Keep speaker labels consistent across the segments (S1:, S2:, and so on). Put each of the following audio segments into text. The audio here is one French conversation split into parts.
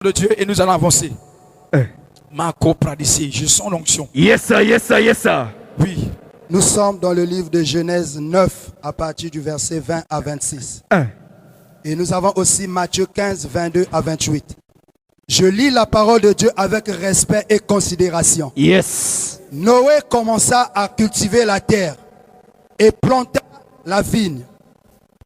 S1: de Dieu et nous allons avancer. Marco Pradissi, je sens l'onction.
S2: Yes sir, yes sir, yes sir.
S1: Oui.
S3: Nous sommes dans le livre de Genèse 9 à partir du verset 20 à 26. Et nous avons aussi Matthieu 15, 22 à 28. Je lis la parole de Dieu avec respect et considération.
S2: Yes.
S3: Noé commença à cultiver la terre et planta la vigne.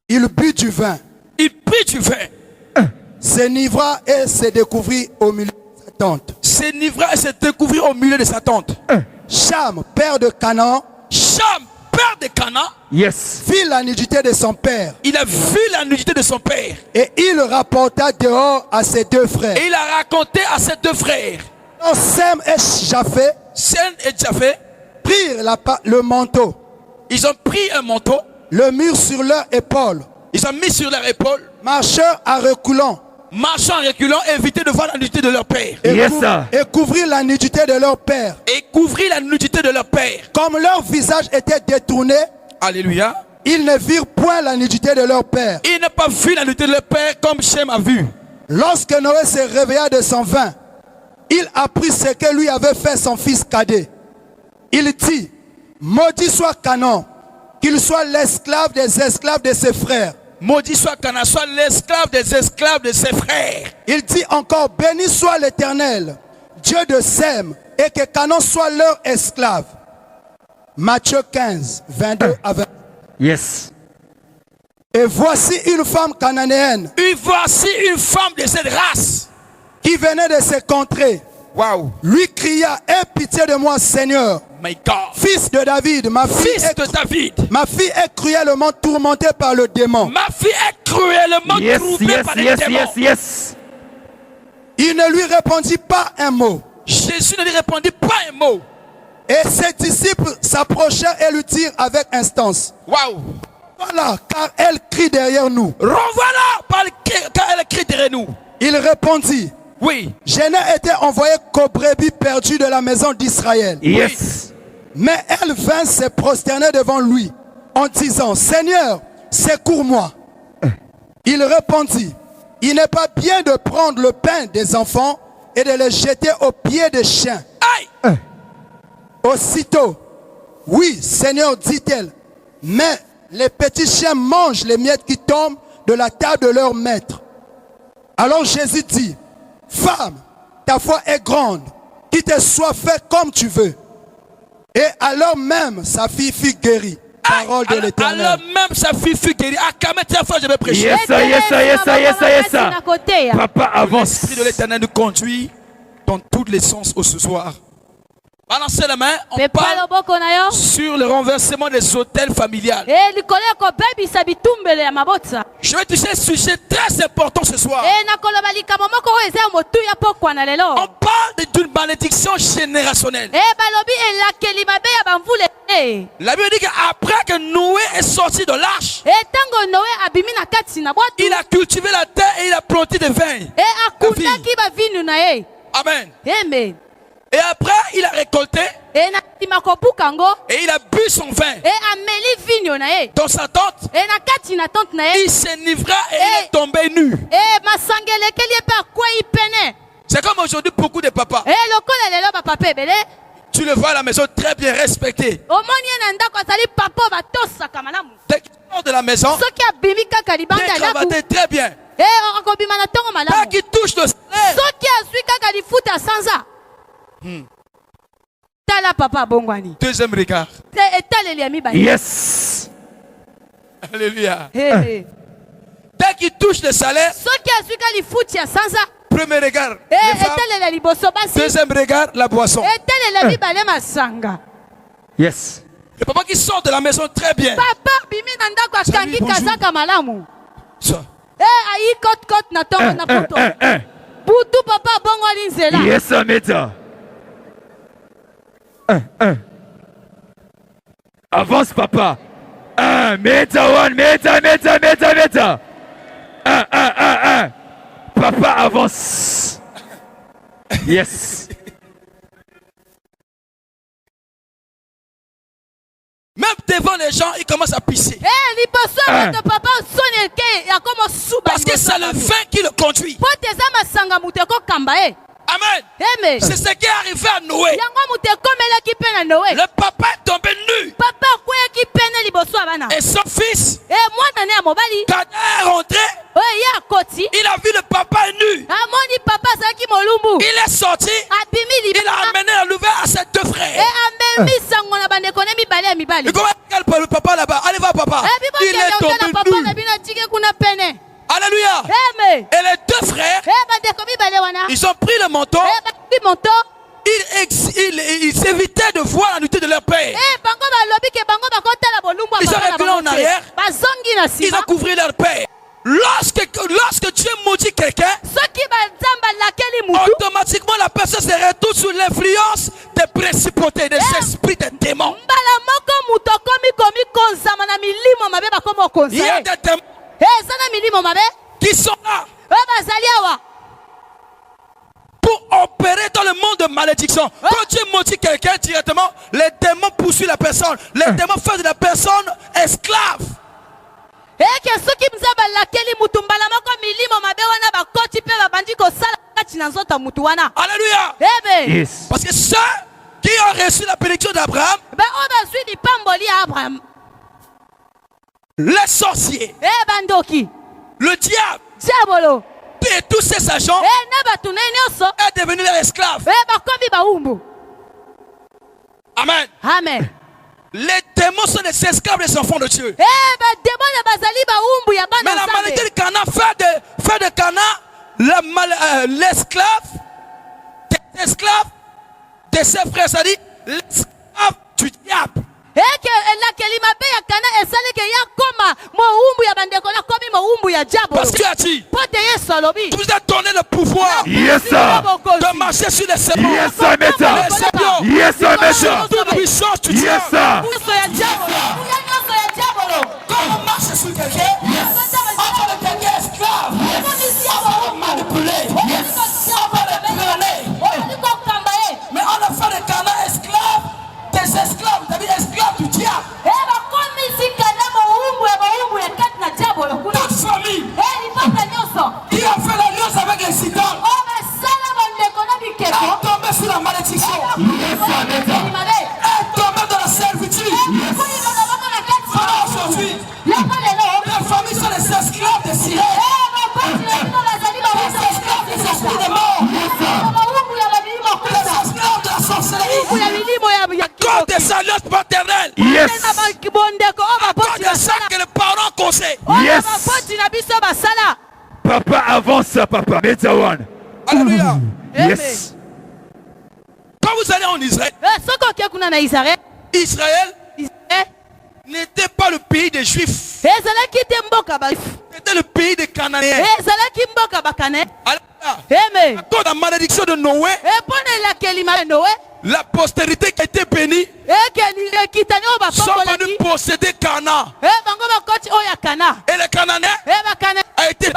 S3: Il but du vin,
S1: Il prit du vin,
S3: s'enivra et se découvrit au milieu de sa tente.
S1: s'enivra et se découvrit au milieu de sa tente.
S3: Cham, père de Canaan,
S1: Cham, père de Cana,
S2: Yes.
S3: vit la nudité de son père
S1: il a vu la nudité de son père.
S3: et il rapporta dehors à ses deux frères.
S1: Et il a raconté à ses deux frères.
S3: Quand Sem et Japheth
S1: Sen et Japheth,
S3: prirent le manteau,
S1: ils ont pris un manteau,
S3: le mur sur leur épaule,
S1: ils ont mis sur leur épaule,
S3: marchèrent à reculant
S1: marchant en reculant, éviter de voir la nudité de leur père.
S3: et,
S2: Yes, sir.
S3: et couvrirent la nudité de leur père.
S1: Et couvrir la nudité de leur père.
S3: Comme leur visage était détourné,
S1: Alléluia.
S3: ils ne virent point la nudité de leur père.
S1: Il n'a pas vu la nudité de leur père comme Shem a vu.
S3: Lorsque Noé se réveilla de son vin, il apprit ce que lui avait fait son fils cadet. Il dit, maudit soit Canaan, qu'il soit l'esclave des esclaves de ses frères.
S1: Maudit soit Cana, soit l'esclave des esclaves de ses frères.
S3: Il dit encore, béni soit l'Éternel, Dieu de Sem, et que Canaan soit leur esclave. Matthieu 15, 22 à 20.
S2: Yes.
S3: Et voici une femme cananéenne
S1: Et voici une femme de cette race.
S3: qui venait de ces contrées.
S1: Waouh.
S3: Lui cria, aie pitié de moi, Seigneur,
S1: My God.
S3: fils de David, ma fille
S1: Fils de David.
S3: est cruellement tourmentée par le démon.
S1: Ma fille est cruellement
S2: Yes,
S1: troublée
S2: yes,
S1: par les
S2: yes,
S1: démons.
S2: yes, yes.
S3: Il ne lui répondit pas un mot.
S1: Jésus ne lui répondit pas un mot.
S3: Et ses disciples s'approchèrent et lui dirent avec instance,
S1: Waouh.
S3: voilà, car elle crie derrière nous.
S1: Renvoie-la car elle crie derrière nous.
S3: Il répondit,
S1: Oui.
S3: je n'ai été envoyé qu'aux brebis perdues de la maison d'Israël.
S2: Yes.
S3: Mais elle vint se prosterner devant lui en disant, Seigneur, secours-moi. Il répondit, il n'est pas bien de prendre le pain des enfants et de le jeter aux pieds des chiens.
S1: Aïe.
S3: Aussitôt, oui, Seigneur, dit-elle, mais les petits chiens mangent les miettes qui tombent de la table de leur maître. Alors Jésus dit, femme, ta foi est grande, qu'il te soit fait comme tu veux. Et alors même sa fille fut guérie. Parole de
S1: Alors
S3: l'Éternel.
S1: même sa fille fut guérie. À Kametia, je vais prêcher.
S2: Yes sir, yes sir, yes sir, yes sir, yes sir. Papa avance.
S1: L'Esprit de l'Éternel nous conduit dans tous les sens ce soir. Balancez la main, on parle sur le renversement des hôtels familiales. Je vais toucher un sujet très important ce soir. On parle d'une malédiction générationnelle. La Bible dit qu'après que Noé est sorti de l'arche, il a cultivé la terre et il a planté des vins. Amen. Et après, il a récolté et il a bu son vin dans sa tente. Il s'enivra et il est tombé nu. C'est comme aujourd'hui beaucoup de papas. Tu le vois à la maison très bien respecté. Dès qu'il sort de la maison, bien cravaté très bien. Dès qu'il touche le salaire, deuxième regard.
S2: Yes.
S1: Alléluia. Dès qu'il touche le salaire, premier regard, les femmes. Deuxième regard, la boisson.
S2: Yes.
S1: Le papa qui sort de la maison très bien. Ça.
S2: Yes sir, Meta. Avance papa. Meta one, meta. Papa avance. Yes.
S1: Même devant les gens, il commence à pisser. Parce que c'est le vin qui le conduit. Amen. C'est ce qui est arrivé à Noé. Le papa est tombé nu. Et son fils, quand il est rentré, il a vu le papa nu. Il est sorti. Il a amené la nouvelle à ses deux frères. Et comment le papa là-bas? Allez voir papa. Il est tombé nu. Alléluia. Et les deux frères, ils ont pris le manteau. Ils évitaient de voir la nudité de leur père. Ils ont reculé en arrière. Ils ont couvert leur père. Lorsque Dieu maudit quelqu'un, automatiquement la personne se retrouve sous l'influence des principautés, des esprits, des démons. Il y a des démons qui sont là pour opérer dans le monde de malédiction. Quand Dieu maudit quelqu'un directement, les démons poursuivent la personne. Les démons font de la personne esclave. Alléluia.
S2: Yes.
S1: Parce que ceux qui ont reçu la bénédiction d'Abraham, les sorciers, le diable et tous ces agents est devenu leur esclave. Amen.
S4: Amen.
S1: Les démons sont des esclaves des enfants de Dieu. Mais la malédiction de Cana fait de Cana l'esclave des esclaves de ses frères, c'est-à-dire l'esclave du diable. Parce que tu as dit, tu vous as donné le pouvoir de marcher sur les serpents.
S2: Yes, sir, Meta. Yes, sir, Meta.
S1: Toute puissance du diable.
S2: Yes, sir.
S1: Quand on marche sur quelqu'un, on va le tenir esclave. On va le manipuler. On va le violer. Mais on a fait de Cana esclave des esclaves, c'est-à-dire esclaves du diable. Toute famille qui a fait l'alliance avec les idoles est tombée sous la malédiction. Est tombée dans la servitude. Alors aujourd'hui, les familles sont les esclaves des sirènes. Les esclaves des esprits des morts. Les esclaves de la sorcellerie. À cause des alliances paternelles.
S2: Yes.
S1: À cause de ça que les parents conseillent.
S2: Yes. Papa, avance ça, papa. Meta one.
S1: Alléluia.
S2: Yes.
S1: Quand vous allez en Israël, Israël n'était pas le pays des Juifs. C'était le pays des Cananéens. Alléluia. À cause de la malédiction de Noé, la postérité qui a été bénie sont venus posséder Cana. Et les Cananéens a été...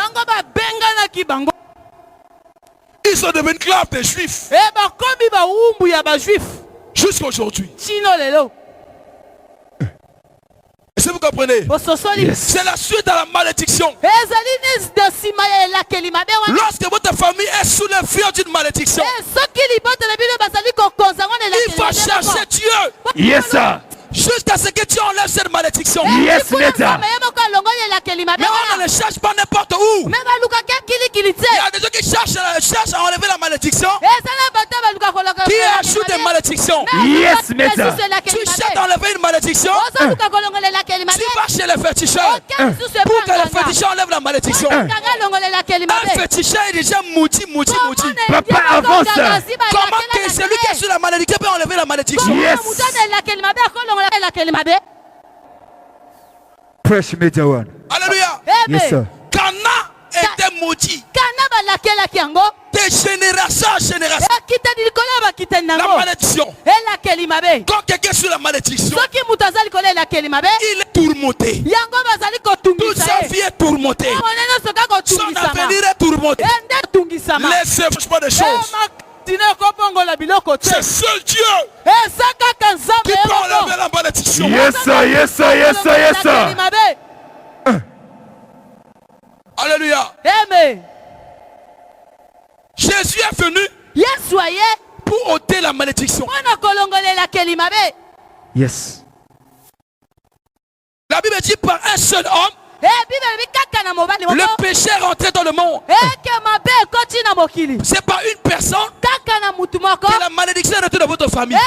S1: Ils sont devenus esclaves des Juifs. Jusqu'à aujourd'hui. Est-ce que vous comprenez?
S2: Yes.
S1: C'est la suite à la malédiction. Lorsque votre famille est sous l'influence d'une malédiction, il va chercher Dieu.
S2: Yes, sir.
S1: Jusqu'à ce que Dieu enlève cette malédiction.
S2: Yes, Meta.
S1: Mais on ne le cherche pas n'importe où. Il y a des gens qui cherchent à enlever la malédiction, qui ajoutent des malédictions.
S2: Yes, Meta.
S1: Tu cherches à enlever une malédiction, tu vas chez les féticheurs pour que les féticheurs enlèvent la malédiction. Un féticheur est déjà maudit.
S2: Papa, avance ça.
S1: Comment que celui qui est sur la malédiction peut enlever la malédiction?
S2: Yes. Fresh Meta one.
S1: Alléluia.
S2: Yes, sir.
S1: Cana était maudit. De génération en génération. La malédiction. Quand quelqu'un est sur la malédiction, il est tourmenté. Toute sa vie est tourmentée. Son avenir est tourmenté. Les pas de choses. C'est seul Dieu qui peut enlever la malédiction.
S2: Yes, yes.
S1: Alléluia.
S4: Amen.
S1: Jésus est venu pour ôter la malédiction.
S2: Yes.
S1: La Bible dit par un seul homme, le péché est rentré dans le monde. C'est pas une personne que la malédiction est rentrée dans votre famille.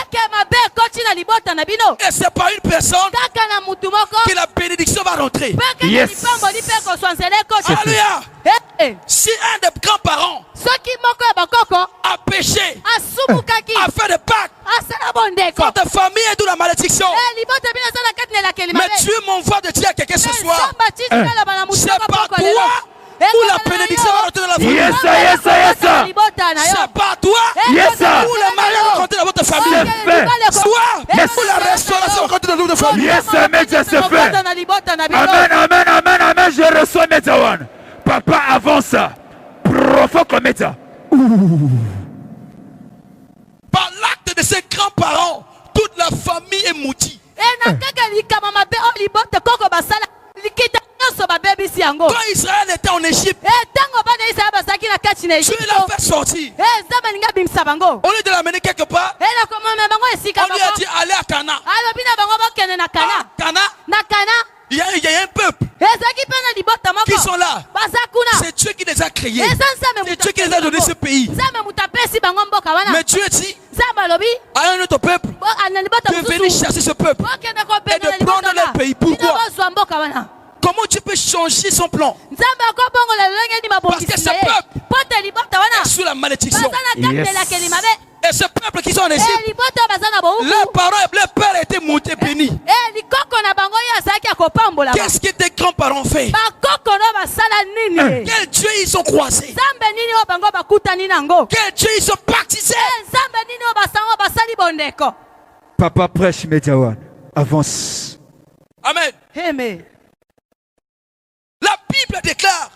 S1: Et c'est pas une personne que la bénédiction va rentrer.
S2: Yes.
S1: Alléluia. Si un des grands-parents a péché, a fait des pactes, votre famille est d'où la malédiction. Mais Dieu m'envoie de dire à quelqu'un ce soir, c'est pas toi où la bénédiction va rentrer dans la famille.
S2: Yes.
S1: C'est pas toi où le mariage va rentrer dans votre famille.
S2: C'est fait.
S1: Soit où la restauration va rentrer dans votre famille.
S2: Yes, Média, c'est fait. Amen. Je reçois Média. Papa, avance. Profond comme Média.
S1: Par l'acte de ses grands-parents, toute la famille est maudite. Quand Israël était en Égypte, Dieu l'a fait sortir. Au lieu de l'amener quelque part, on lui a dit allez à Cana. Cana, il y a un peuple qui sont là. C'est Dieu qui les a créés. C'est Dieu qui les a donné ce pays. Mais Dieu dit à un autre peuple de venir chasser ce peuple et de prendre leur pays. Pourquoi? Comment tu peux changer son plan? Parce que ce peuple est sous la malédiction.
S2: Yes.
S1: Et ce peuple qui sont en Égypte, leurs parents et leurs pères étaient montés bénis. Qu'est-ce que tes grands-parents ont fait? Quel Dieu ils ont croisé? Quel Dieu ils ont baptisé?
S2: Papa prêche, Média. Avance.
S1: Amen.
S4: Amen.
S1: La Bible déclare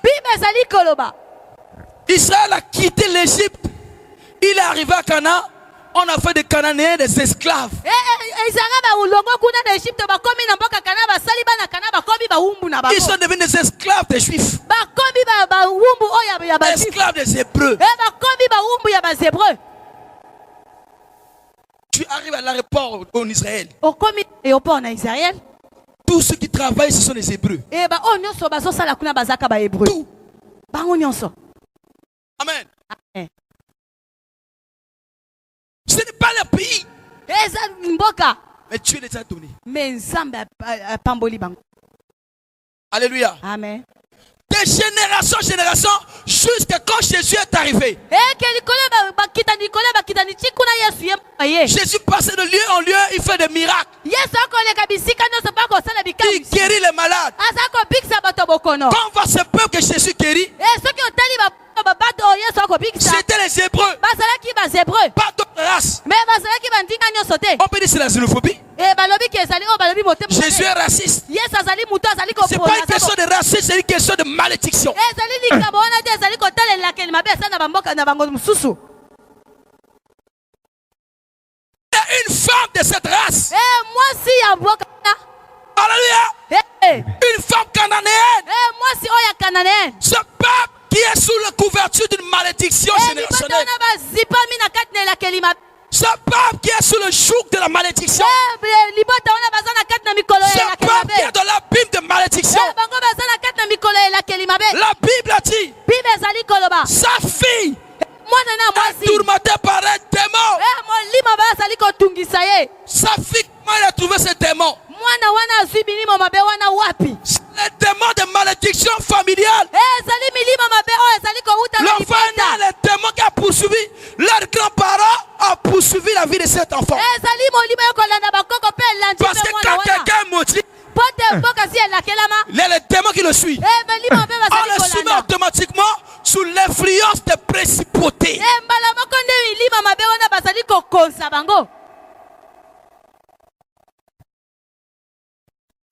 S1: Israël a quitté l'Égypte. Il est arrivé à Canaan. On a fait des Cananéens des esclaves. Ils sont devenus des esclaves des Juifs. Esclaves des Hébreux. Tu arrives à l'aéroport en Israël. Tous ceux qui travaillent, ce sont les Hébreux. Tout. Amen. Ce n'est pas leur pays. Mais Dieu les a donnés. Alléluia.
S4: Amen.
S1: De génération en génération, jusqu'à quand Jésus est arrivé. Jésus passait de lieu en lieu, il fait des miracles. Il guérit les malades. Quand on voit ce peuple que Jésus guérit, c'était les Hébreux. Pas d'autres races. On peut dire que c'est la xénophobie. Jésus est raciste. C'est pas une question de racisme, c'est une question de malédiction. Il y a une femme de cette race. Alléluia. Une femme cananéenne. Ce peuple qui est sous la couverture d'une malédiction générationnelle. Ce peuple qui est sous le joug de la malédiction. Ce peuple qui est dans l'abîme de malédiction. La Bible a dit, sa fille est tourmentée par un démon. Sa fille, comment elle a trouvé ce démon? Les démons de malédiction familiale. L'enfant est né, le démon qui a poursuivi leurs grands-parents a poursuivi la vie de cet enfant. Parce que quand quelqu'un est maudit, il y a le démon qui le suit. On le suit automatiquement sous l'influence des principautés.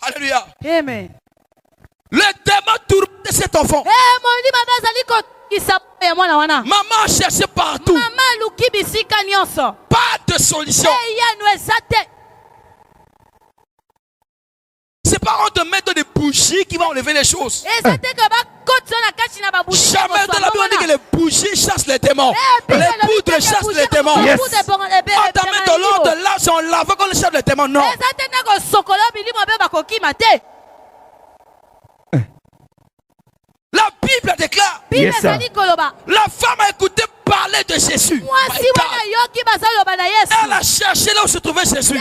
S1: Alléluia.
S4: Amen.
S1: Le démon tourmente cet enfant. Maman cherchait partout. Pas de solution. C'est pas on te met des bougies qui vont enlever les choses. Jamais dans la Bible on dit que les bougies chassent les démons. Les poudres chassent les démons.
S2: Yes.
S1: On t'amène de l'eau, de l'âge, on lave qu'on les chasse les démons. Non. La Bible déclare.
S2: Yes, sir.
S1: La femme a écouté parler de Jésus. Elle a cherché là où se trouvait Jésus.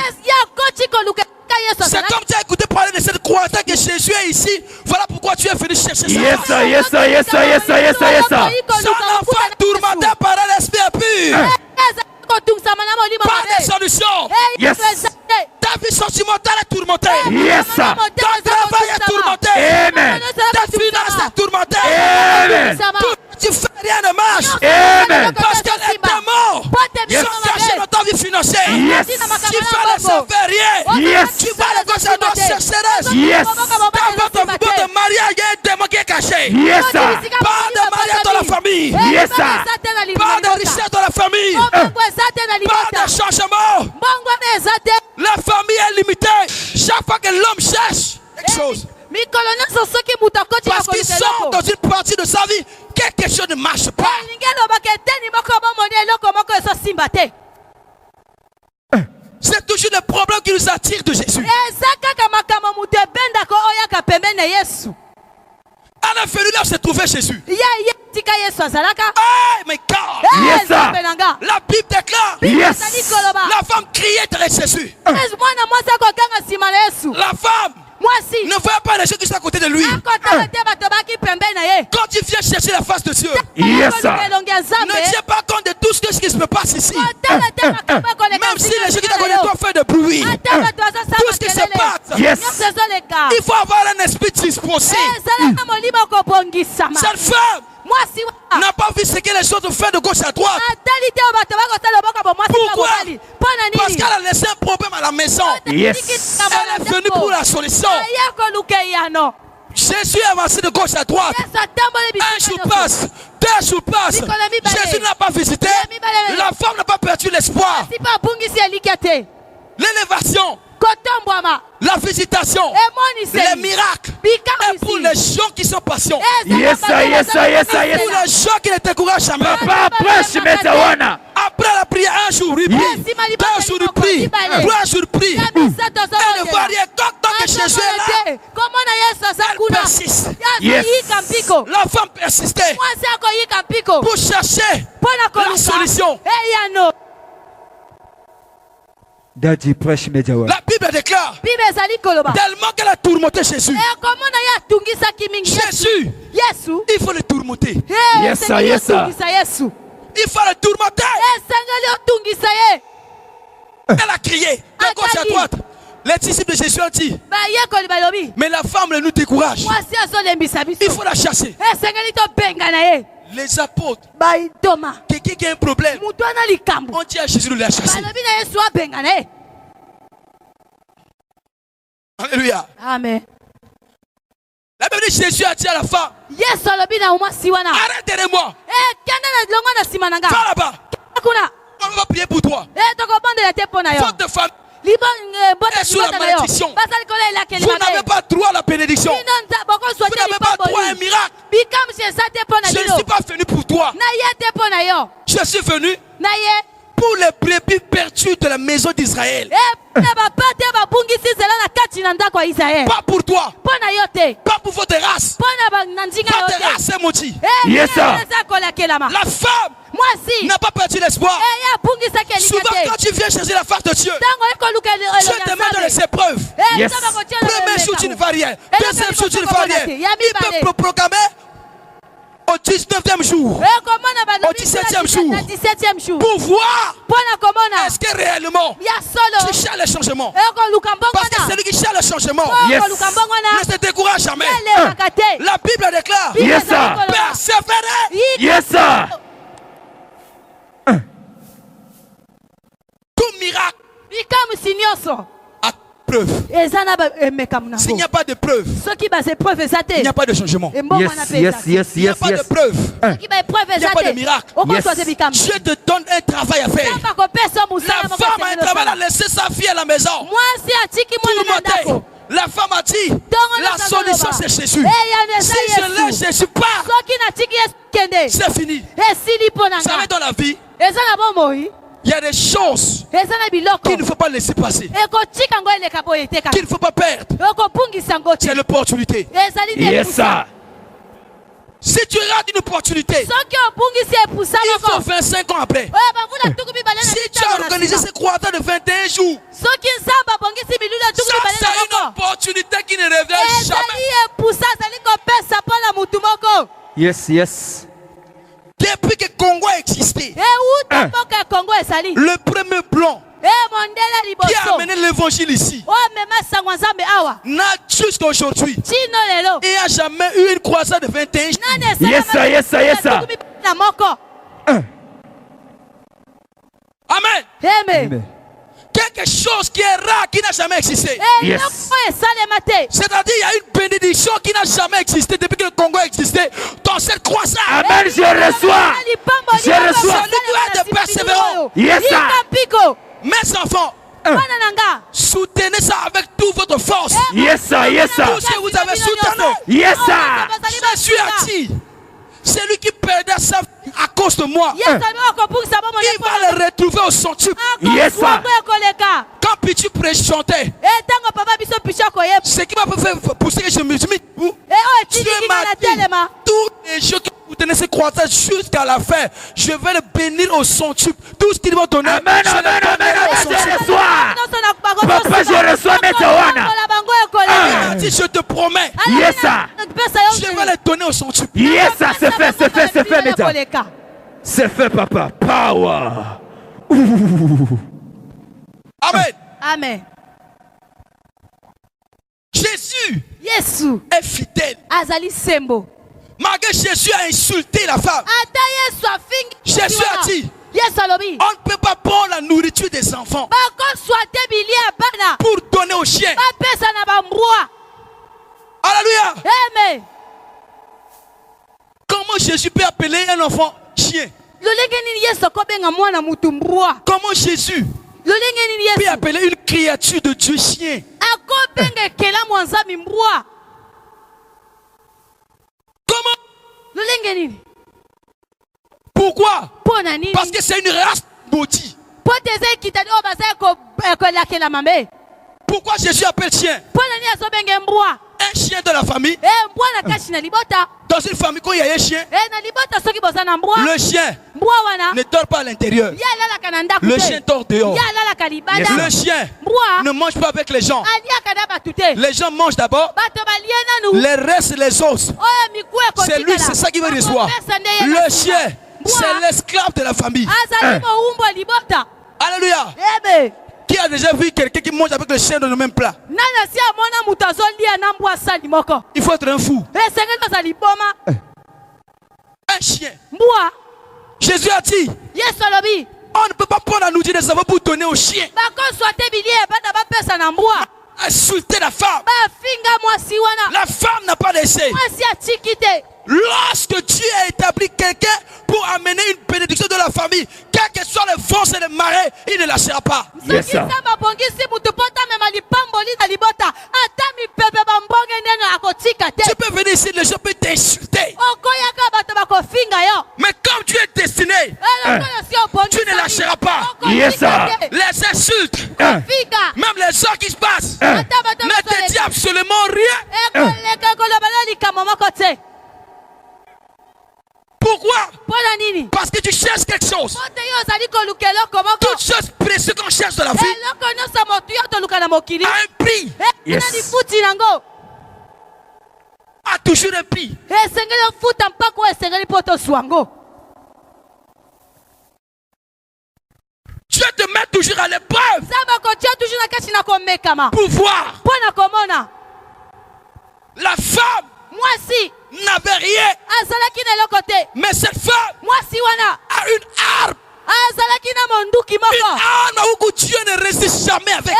S1: C'est comme tu as écouté parler de cette croyance que Jésus est ici. Voilà pourquoi tu es venu chercher ça.
S2: Yes, sir. Yes, sir. Yes, sir. Yes, sir. Yes, sir. Yes, sir.
S1: Son enfant tourmenté par l'esprit impur. Pas de solution.
S2: Yes.
S1: Ta vie sentimentale est tourmentée.
S2: Yes, sir.
S1: Ton travail est tourmenté.
S2: Amen.
S1: Ta finance est tourmentée.
S2: Amen.
S1: Tu fais rien ne marche.
S2: Amen.
S1: Parce que les démons sont cachés dans ta vie financière.
S2: Yes.
S1: Tu fais les sans faire rien.
S2: Yes.
S1: Tu vas le gauche à droite chercheresse.
S2: Yes.
S1: Dans votre mariage, il y a un démon qui est caché.
S2: Yes, sir.
S1: Pas de mariage dans la famille.
S2: Yes, sir.
S1: Pas de richesse dans la famille. Pas de changement. La famille est limitée. Chaque fois que l'homme cherche quelque chose, parce qu'il sort dans une partie de sa vie, quelque chose ne marche pas. C'est toujours le problème qui nous attire de Jésus. En effet, là où se trouvait Jésus. Ah, mais car
S2: Yes, sir.
S1: la Bible déclare,
S2: Yes.
S1: la femme criait derrière Jésus. La femme ne voyait pas les gens qui sont à côté de lui. Quand tu viens chercher la face de Dieu,
S2: Yes, sir.
S1: ne tiens pas compte de tout ce qui se passe ici. Même si les gens qui sont à côté de toi font de bruit, tout ce qui se passe,
S2: Yes.
S1: il faut avoir un esprit disposé. Cette femme n'a pas vu ce que les choses font de gauche à droite. Pourquoi? Parce qu'elle a laissé un problème à la maison.
S2: Yes.
S1: Elle est venue pour la solution. Jésus est avancé de gauche à droite. Un jour passe, 2 jours passent. Jésus n'a pas visité. La femme n'a pas perdu l'espoir. L'élévation, la visitation, les miracles, et pour les gens qui sont patients.
S2: Yes, sir. Yes, sir. Yes, sir. Yes,
S1: Pour
S2: sir.
S1: les gens qui ne découragent jamais.
S2: Papa, prêche, Metawana.
S1: Après la prière, un jour, il prie. 2 jours, il prie. 3 jours, il prie. Elle ne voit rien. Tant que Jésus est là, elle persiste.
S2: Yes.
S1: La femme persistait pour chercher la solution.
S2: Daddy, prêche, Metawana.
S1: La Bible déclare tellement qu'elle a tourmenté Jésus. Jésus, il faut le tourmenter.
S2: Yes, sir. Yes, sir.
S1: Il faut le tourmenter. Elle a crié de gauche à droite. Les disciples de Jésus ont dit, mais la femme nous décourage. Il faut la chasser. Les apôtres, quelqu'un qui a un problème, on dit à Jésus de la chasser. Alléluia.
S4: Amen.
S1: La Bible dit Jésus a dit à la femme, arrêtez-moi. Va là-bas. On va prier pour toi. Faute de femme est sous la malédiction. Vous n'avez pas droit à la bénédiction. Vous n'avez pas droit à un miracle. Je ne suis pas venu pour toi. Je suis venu pour les brebis perdues de la maison d'Israël. Pas pour toi. Pas pour votre race. Votre race est maudite.
S2: Yes, sir.
S1: La femme n'a pas perdu l'espoir. Souvent quand tu viens chercher la face de Dieu, Dieu te met dans les épreuves.
S2: Yes.
S1: Premier jour, tu ne vas rien. Deuxième jour, tu ne vas rien. Il peut proclamer au 19e jour, au 17e jour, pour voir est-ce que réellement tu cherches le changement. Parce que celui qui cherche le changement
S2: Yes.
S1: ne se décourage jamais. La Bible déclare,
S2: Yes, sir.
S1: persévérer.
S2: Yes, sir.
S1: Tout miracle preuve. S'il n'y a pas de preuve, il n'y a pas de changement.
S2: Yes.
S1: Il n'y a pas de preuve. Il n'y a pas de miracle. Dieu te donne un travail à faire. La femme a un travail, elle a laissé sa fille à la maison. La femme a dit, la solution c'est Jésus. Si je laisse Jésus pas, c'est fini. Vous savez, dans la vie, il y a des choses qu'il ne faut pas laisser passer, qu'il ne faut pas perdre. C'est l'opportunité.
S2: Yes, ça.
S1: Si tu rates une opportunité, il faut 25 ans après. Si tu as organisé ces croisades de 21 jours, ça c'est une opportunité qui ne revient jamais.
S2: Yes, yes.
S1: Depuis que Congo a existé, le premier blanc qui a amené l'évangile ici n'a jusqu'à aujourd'hui et n'a jamais eu une croisade de 21 jours.
S2: Yes, ça, yes, ça, yes, ça.
S1: Amen.
S2: Amen.
S1: Quelque chose qui est rare, qui n'a jamais existé.
S2: Yes.
S1: C'est-à-dire, il y a une bénédiction qui n'a jamais existé depuis que le Congo a existé dans cette croisade.
S2: Amen, je reçois. Je reçois.
S1: Ça doit être persévérant.
S2: Yes, ça.
S1: Mes enfants, soutenez ça avec toute votre force.
S2: Yes, ça, yes, ça.
S1: Tout ce que vous avez soutenu.
S2: Yes, ça.
S1: Jésus a dit, celui qui perdait sa vie à cause de moi, il va le retrouver au centuple.
S2: Yes, ça.
S1: Quand Pichu chantait, ce qui m'a fait pousser que je me suis mis debout, Dieu m'a dit, tous les jours que vous tenez ces croisades jusqu'à la fin, je vais le bénir au centuple. Tout ce qu'il m'a donné,
S2: Amen,
S1: je
S2: amen,
S1: le
S2: amen,
S1: donnerai au
S2: amen, je
S1: centuple.
S2: reçois. Papa, je reçois, Metawana.
S1: Il a dit, je te promets,
S2: Yes, ça.
S1: je vais le donner au centuple.
S2: Yes, ça, c'est fait, c'est fait, c'est fait, Meta. C'est fait, papa. Power.
S1: Amen.
S4: Amen.
S1: Jésus
S4: Yesu
S1: est fidèle.
S4: azali sembo.
S1: Malgré Jésus a insulté la femme,
S4: Ata Yesu afingi.
S1: Jésus a dit,
S4: Yesu alobi.
S1: on ne peut pas prendre la nourriture des enfants
S4: Bako swate bilia bana.
S1: pour donner aux chiens.
S4: Ba pesa na bambwa.
S1: Alléluia.
S4: Amen.
S1: Comment Jésus peut appeler un enfant chien?
S4: Lolenge nini Yesu ko benga mwana mutu mbwa.
S1: Comment Jésus
S4: Lolenge nini
S1: peut
S4: Yesu
S1: appeler une créature de Dieu chien?
S4: ako benga kela mwanzami mbwa.
S1: Comment?
S4: Lolenge nini?
S1: Pourquoi?
S4: Pona nini?
S1: Parce que c'est une race maudite.
S4: Poteze kitadi o bazai ko lakela mambe.
S1: Pourquoi Jésus appelle chien?
S4: Pona nini aso benga mbwa?
S1: Un chien de la famille.
S4: Mbwa na kashi na libota.
S1: Dans une famille, quand il y a un chien,
S4: Na libota soki bozana mbwa.
S1: le chien
S4: Mbwa wana.
S1: ne dort pas à l'intérieur.
S4: Ya lala kananda
S1: Le
S4: kute.
S1: chien dort dehors.
S4: Ya lala kalibada.
S1: Le chien
S4: Mbwa.
S1: ne mange pas avec les gens.
S4: Alia kada batute.
S1: Les gens mangent d'abord,
S4: Bato baliena nu.
S1: les restes, les os.
S4: Oya mikue ko
S1: C'est lui, c'est ça qui veut recevoir. Le chien, c'est l'esclave de la famille.
S4: Azali mo umbo libota.
S1: Alléluia.
S4: Ebe.
S1: Qui a déjà vu quelqu'un qui mange avec le chien dans le même plat?
S4: Nana si amona mutazo lia na mbwa sali moko.
S1: Il faut être un fou.
S4: Sengeli bazali boma.
S1: Un chien.
S4: Mbwa.
S1: Jésus a dit,
S4: Yesu alobi.
S1: on ne peut pas prendre la nourriture des enfants pour donner aux chiens.
S4: Bako swate bilia bana ba pesa na mbwa.
S1: Insulter la femme.
S4: Ba finga mwasi wana.
S1: La femme n'a pas laissé.
S4: Mwasi atikite.
S1: Lorsque Dieu a établi quelqu'un pour amener une bénédiction de la famille, quelles que soient les forces et les marées, il ne lâchera pas.
S2: Yes, sir.
S4: Samba bongisi mutu pota mema lipamboli na libota. Ata mi pepe bambonge neno akotika te.
S1: Tu peux venir ici, les gens peuvent t'insulter.
S4: Okoyaka bato bako finga yo.
S1: Mais comme tu es destiné, tu ne lâcheras pas.
S2: Yes, sir.
S1: Les insultes,
S4: Finga.
S1: même les gens qui se passent, ne te disent absolument rien.
S4: Ekoleka kolobala likambo moko te.
S1: Pourquoi?
S4: Pona nini?
S1: Parce que tu cherches quelque chose.
S4: Pote yo ozali koluka eloko moko.
S1: Toute chose précieuse qu'on cherche dans la vie
S4: Eloko nyonso motu yo toluka na mokili.
S1: a un prix.
S2: Yes.
S4: Na lifuti nango.
S1: A toujours un prix.
S4: Esengeli ofuta mpaka oyo esengeli mpo toswa yango.
S1: Dieu te met toujours à l'épreuve
S4: Nzambe akotia toujours na kati na komekama.
S1: pour voir.
S4: Mpo na komona.
S1: La femme
S4: Mwasi
S1: n'avait rien,
S4: azalaki na eloko te.
S1: mais cette femme
S4: Mwasi wana
S1: a une arme Une arme où Dieu ne résiste jamais avec.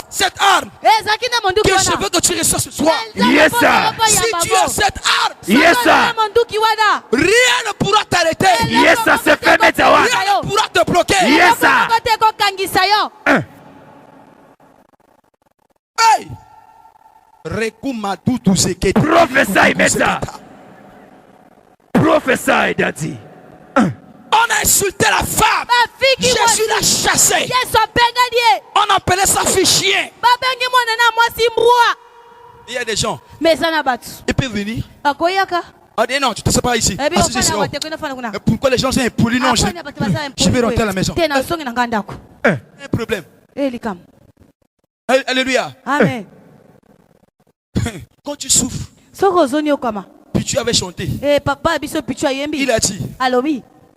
S1: Cette arme que je veux que tu reçoives ce soir.
S2: Yes, sir.
S1: Si tu as cette arme,
S2: Yes, sir.
S1: rien ne pourra t'arrêter.
S2: Yes, sir. C'est fait, Metawan.
S1: Rien ne pourra te bloquer.
S2: Yes, sir.
S1: Hey!
S2: Prophesy, Meta. Prophesy, Daddy.
S1: On a insulté la femme. Jésus l'a chassée. On appelait sa fille chien. Il y a des gens. Ils peuvent venir. On dit non, tu ne te sais pas ici. Mais pourquoi les gens sont impolis? Non, je vais rentrer à la maison. Un problème. Alléluia.
S4: Amen.
S1: Quand tu souffres, puis tu avais chanté, il a dit,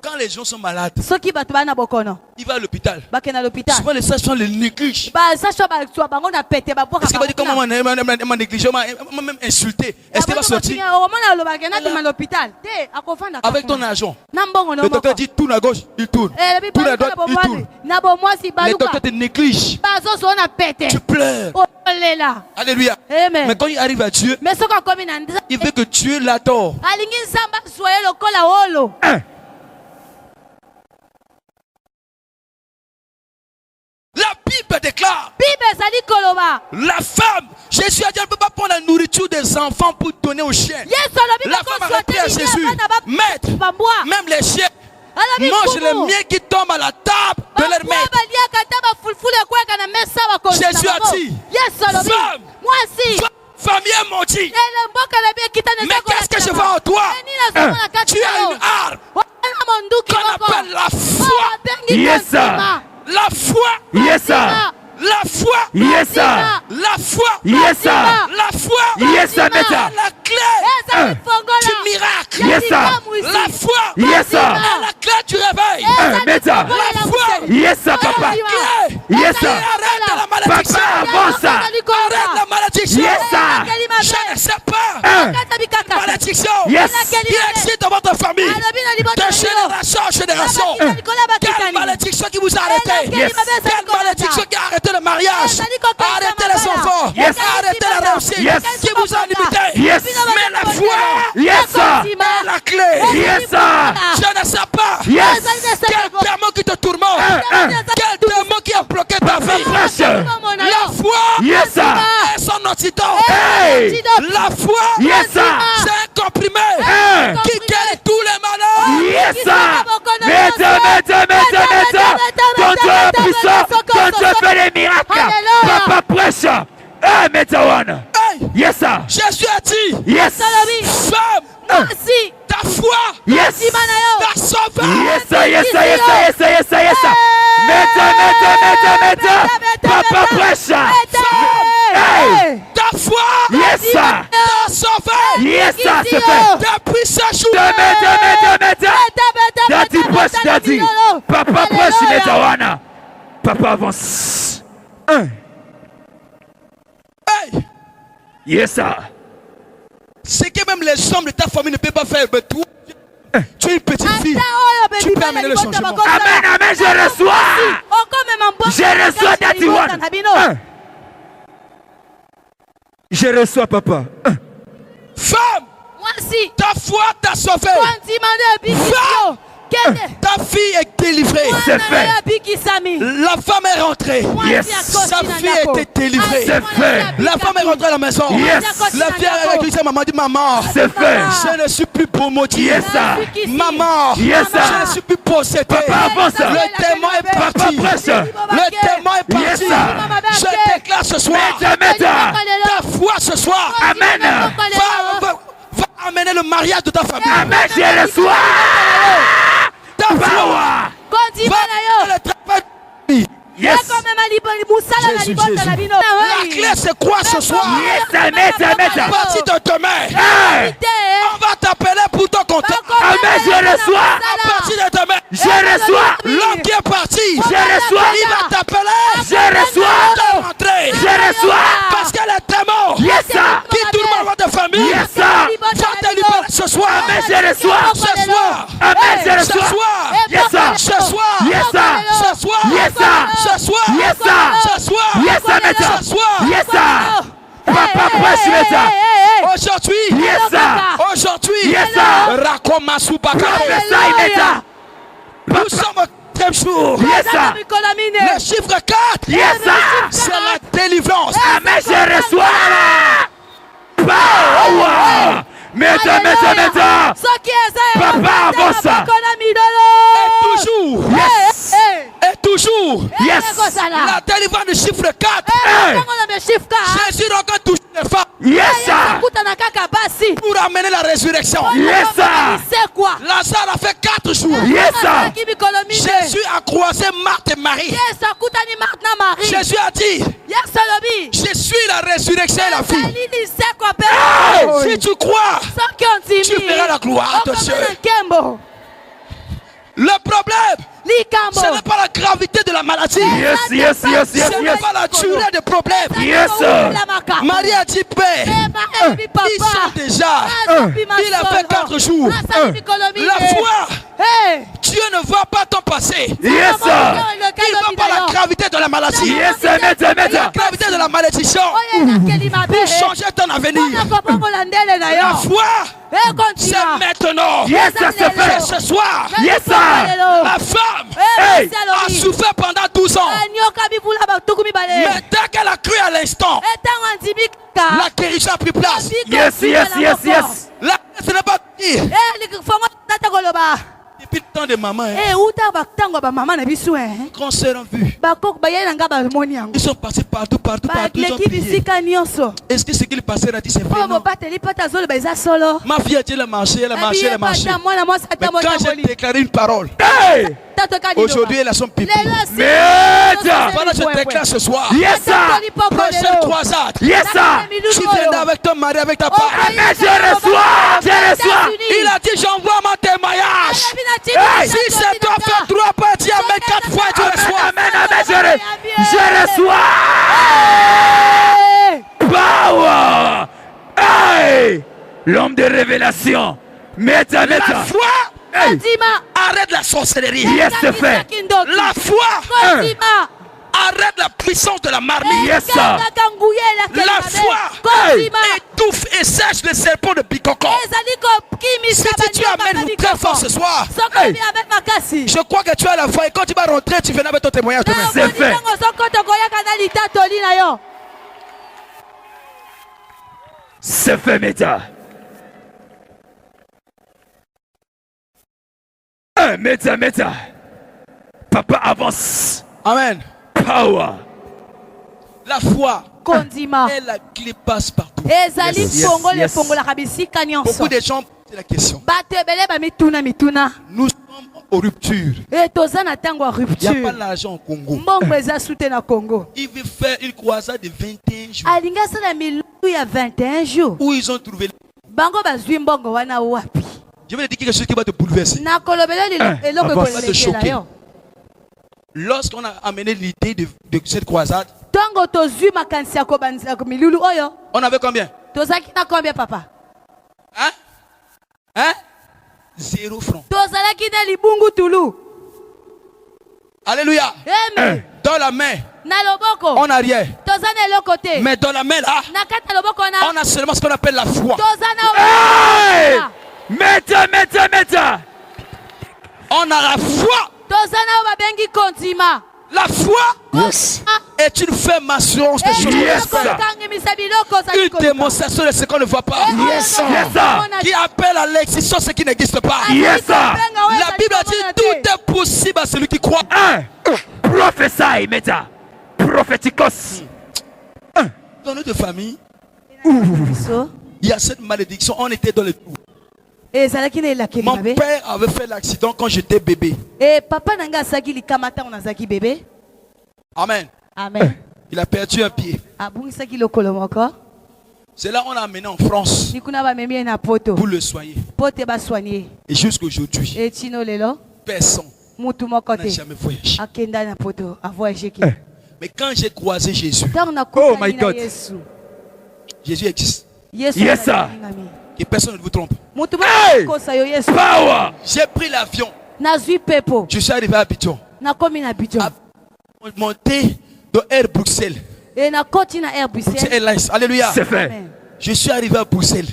S1: quand les gens sont malades, il va à l'hôpital. Souvent les sages les négligent. Est-ce qu'il va dire comment on m'a négligé, on m'a même insulté? Est-ce qu'il va sortir avec ton argent? Le docteur dit tourne à gauche, il tourne. Tourne à droite, il tourne. Les docteurs te négligent. Tu pleures. Alléluia. Mais quand il arrive à Dieu, il veut que Dieu l'adore. La Bible déclare, la femme, Jésus a dit, elle ne peut pas prendre la nourriture des enfants pour donner aux chiens. La femme a répondu à Jésus, maître, même les chiens mangent les miens qui tombent à la table de leur maître. Jésus a dit, femme, famille maudite, mais qu'est-ce que je vois en toi? Tu as une arme qu'on appelle la foi.
S2: Yes, sir.
S1: La foi.
S2: Yes, sir.
S1: La foi.
S2: Yes, sir.
S1: La foi.
S2: Yes, sir.
S1: La foi.
S2: Yes, sir, Meta.
S1: La clé du miracle.
S2: Yes, sir.
S1: La foi.
S2: Yes, sir.
S1: La clé du réveil.
S2: Meta.
S1: La foi.
S2: Yes, sir, papa. Yes, sir.
S1: Arrête la malédiction.
S2: Papa, avance.
S1: Arrête la malédiction.
S2: Yes, sir.
S1: Je ne sais pas. Malédiction.
S2: Yes.
S1: Qui existe dans votre famille. De génération en génération. Quelle malédiction qui vous a arrêté?
S2: Yes.
S1: Quelle malédiction qui a arrêté le mariage? Arrêtez les enfants.
S2: Yes.
S1: Arrêtez la réussite.
S2: Yes.
S1: Qui vous a limité?
S2: Yes.
S1: Mais la foi.
S2: Yes, sir.
S1: La clé.
S2: Yes, sir.
S1: Je ne sais pas.
S2: Yes.
S1: Quel démon qui te tourmente? Quel démon qui a bloqué ta vie? La foi.
S2: Yes, sir.
S1: Et son antidote.
S2: Hey.
S1: La foi.
S2: Yes, sir.
S1: C'est un comprimé
S2: Hey.
S1: qui guérit tous les malades.
S2: Yes, sir. Meta. Ton Dieu est puissant. Ton Dieu fait des miracles. Papa prêche. Hey, Metawan.
S1: Hey.
S2: Yes, sir.
S1: Jésus a dit,
S2: Yes.
S1: femme, ta foi
S2: Yes.
S1: t'a sauvé.
S2: Yes, sir. Yes, sir. Yes, sir. Yes, sir. Yes, sir. Yes, sir. Meta. Papa prêche. Hey.
S1: Ta foi
S2: Yes, sir.
S1: t'a sauvé.
S2: Yes, sir. C'est fait.
S1: Depuis ce jour,
S2: Meta. Daddy prêche, Daddy. Papa prêche, Metawana. Papa avance.
S1: hey,
S2: Yes, sir.
S1: c'est que même les hommes de ta famille ne peuvent pas faire. Mais toi, tu es une petite fille. Tu peux amener le changement.
S2: Amen, je reçois. Je reçois, Daddy One. Je reçois, papa.
S1: Femme, ta foi t'a sauvé. Femme, ta fille est délivrée.
S2: C'est fait.
S1: La femme est rentrée.
S2: Yes.
S1: Sa fille a été délivrée.
S2: C'est fait.
S1: La femme est rentrée à la maison.
S2: Yes.
S1: La fille a écrit, maman dit, maman,
S2: C'est fait.
S1: je ne suis plus pour maudit.
S2: Yes, sir.
S1: Maman,
S2: Yes, sir.
S1: je ne suis plus possédé.
S2: Papa, avance.
S1: Le témoin est
S2: Papa
S1: parti.
S2: prêche.
S1: Le témoin est parti.
S2: Yes, sir.
S1: Je déclare ce soir
S2: Meta.
S1: ta foi ce soir.
S2: Amen.
S1: Va amener le mariage de ta famille.
S2: Amen, je reçois.
S1: Ta foi
S2: Power.
S1: va amener le travail.
S2: Yes.
S1: La clé c'est quoi ce soir?
S2: Yes, Meta.
S1: À partir de demain,
S2: Hey.
S1: on va t'appeler pour ton contact.
S2: Amen, je reçois.
S1: À partir de demain,
S2: Je reçois.
S1: l'homme qui est parti,
S2: Je reçois.
S1: il va t'appeler.
S2: Je reçois.
S1: De rentrer.
S2: Je reçois.
S1: Parce que les démons
S2: Yes, sir.
S1: qui tourmentent votre famille
S2: Yes, sir.
S1: vont te libérer ce soir.
S2: Amen, je reçois.
S1: Ce soir.
S2: Amen, je Ce soir. Yes, sir.
S1: Ce soir.
S2: Yes, sir.
S1: Ce soir.
S2: Yes, sir.
S1: Ce soir.
S2: Yes, sir.
S1: Ce soir.
S2: Yes, sir, méta.
S1: Ce soir.
S2: Yes, sir. Papa prêche, méta.
S1: Aujourd'hui.
S2: Yes, sir.
S1: Aujourd'hui.
S2: Yes, sir.
S1: Rakomasu Bakare.
S2: Prophesy, méta.
S1: Nous sommes au 3e jour.
S2: Yes, sir.
S1: Le chiffre 4.
S2: Yes, sir.
S1: C'est la délivrance.
S2: Amen, je reçois. Power. Méta, méta, méta. Papa, avance.
S1: Et toujours.
S2: Yes.
S1: Et toujours.
S2: Yes.
S1: La délivrance du chiffre 4.
S2: Hey.
S1: Jésus regarde toujours les femmes
S2: Yes, sir.
S1: pour amener la résurrection.
S2: Yes, sir.
S1: Lazare a fait 4 jours.
S2: Yes, sir.
S1: Jésus a croisé Marthe et Marie. Jésus a dit, je suis la résurrection et la vie. Si tu crois, tu verras la gloire de Dieu. Le problème, ce n'est pas la gravité de la maladie.
S2: Yes, yes, yes, yes,
S1: Ce n'est
S2: yes.
S1: pas la durée des problèmes.
S2: Yes, sir.
S1: Marie a dit, Père, ils sont déjà. Il a fait 4 jours. La foi, Dieu ne voit pas ton passé.
S2: Yes, sir.
S1: Il ne voit pas la gravité de la maladie.
S2: Yes, sir, méta,
S1: La
S2: méta.
S1: gravité de la malédiction. Pour changer ton avenir. La foi, c'est maintenant.
S2: Yes, sir, c'est fait.
S1: Ce soir,
S2: Yes, sir.
S1: la femme
S2: Hey.
S1: a souffert pendant 12 ans. Mais dès qu'elle a cru à l'instant, la guérison a pris place.
S2: Yes, yes, yes, yes.
S1: La ce n'est pas dit. Depuis le temps de maman, quand s'est vu, ils sont passés partout, ils ont prié. Est-ce que ce qu'il passait là, dit c'est vrai? Non. Ma fille a dit, elle a marché. Mais quand j'ai déclaré une parole,
S2: Hey.
S1: aujourd'hui elle a son pipi.
S2: Méta.
S1: Voilà, je déclare ce soir.
S2: Yes, sir.
S1: Prochaine croisade.
S2: Yes, sir.
S1: Tu viendras avec ton mari, avec ta part.
S2: Amen, je reçois. Je reçois.
S1: Il a dit, j'envoie mon témoignage.
S2: Hey.
S1: Si c'est toi, fais 3 pas, dis amen 4 fois, tu reçois.
S2: Amen, amen, je reçois. Power. Hey. L'homme de révélation. Méta,
S1: La
S2: méta.
S1: foi,
S2: Hey.
S1: arrête la sorcellerie.
S2: Yes, c'est fait.
S1: La foi, arrête la puissance de la marmite.
S2: Yes, sir.
S1: La foi,
S2: Hey.
S1: étouffe et sèche le serpent de Bicocon. Si tu amènes très fort ce soir,
S2: Hey.
S1: je crois que tu as la foi et quand tu vas rentrer, tu viendras avec ton témoignage demain.
S2: C'est fait. C'est fait, méta. Méta, méta. Papa avance.
S1: Amen.
S2: Power.
S1: La foi
S4: Kondima.
S1: est la clé passe partout.
S4: Ezali
S2: Yes,
S4: pongo le
S2: yes.
S4: pongo la kabisika nyonso.
S1: Beaucoup de gens posent la question.
S4: Bato ebele ba mituna.
S1: Nous sommes aux ruptures.
S4: Et toza na tango a
S1: Il n'y a
S4: rupture.
S1: pas l'argent au Congo.
S4: Mbongo eza sute na Congo.
S1: Il veut faire une croisade de 21 jours
S4: Alinga sala milu ya 21 jours.
S1: où ils ont trouvé.
S4: Bango bazwi mbongo wana wapi.
S1: Je vais te dire quelque chose qui va te bouleverser.
S4: Na kolobela eloko
S2: avance.
S1: Va te
S4: kolekela
S1: choquer.
S4: yo.
S1: Lorsqu'on a amené l'idée de cette croisade,
S4: Tango tozwi makanisi ya kobanzela ko milulu oyo.
S1: on avait combien?
S4: Tozaki na combien papa?
S1: Hein? 0 francs.
S4: Tozalaki na libungu tulu.
S1: Alléluia.
S4: Amen.
S1: Dans la main,
S4: Na loboko.
S1: en arrière.
S4: Toza na eloko te.
S1: Mais dans la main là,
S4: Na kata loboko na.
S1: on a seulement ce qu'on appelle la foi.
S4: Toza
S2: Hey.
S4: na.
S2: Méta, méta, méta.
S1: On a la foi.
S4: Toza na babengi kondima.
S1: La foi
S2: Yes.
S1: est une ferme assurance des choses.
S2: Yes,
S1: qu'on espère.
S2: sir.
S1: Une démonstration de ce qu'on ne voit pas.
S2: Yes, sir. Yes, sir.
S1: Qui appelle à l'existence ce qui n'existe pas.
S2: Yes, sir.
S1: La Bible a dit tout est possible à celui qui croit.
S2: Prophesy, méta. Prophéticos.
S1: Dans notre famille, il y a cette malédiction. On était dans le trou. Mon père avait fait l'accident quand j'étais bébé.
S4: Et papa nanga saki likamata onazaki bébé.
S1: Amen.
S4: Amen.
S1: Il a perdu un pied.
S4: Abungisaki lokolo moko.
S1: C'est là qu'on l'a amené en France
S4: Nikuna ba memi na poto.
S1: pour le soigner.
S4: Pote ba soigner.
S1: Et jusqu'aujourd'hui,
S4: Et tino lelo
S1: personne
S4: mutu moko
S1: n'a
S4: te.
S1: jamais voyagé.
S4: Akenda na poto a voyager ki.
S1: Mais quand j'ai croisé Jésus,
S4: Tant na
S2: Oh
S4: kuta
S2: my
S4: na
S2: God.
S4: Yesu.
S1: Jésus existe.
S4: Yesu.
S2: Yes, sir.
S1: Et personne ne vous trompe.
S4: Mutu
S2: Hey!
S4: moko kosa yo Yesu.
S2: Power.
S1: J'ai pris l'avion Je suis arrivé à Abidjan. Monté dans Air Bruxelles. Alléluia.
S2: C'est fait.
S1: Je suis arrivé à Bruxelles.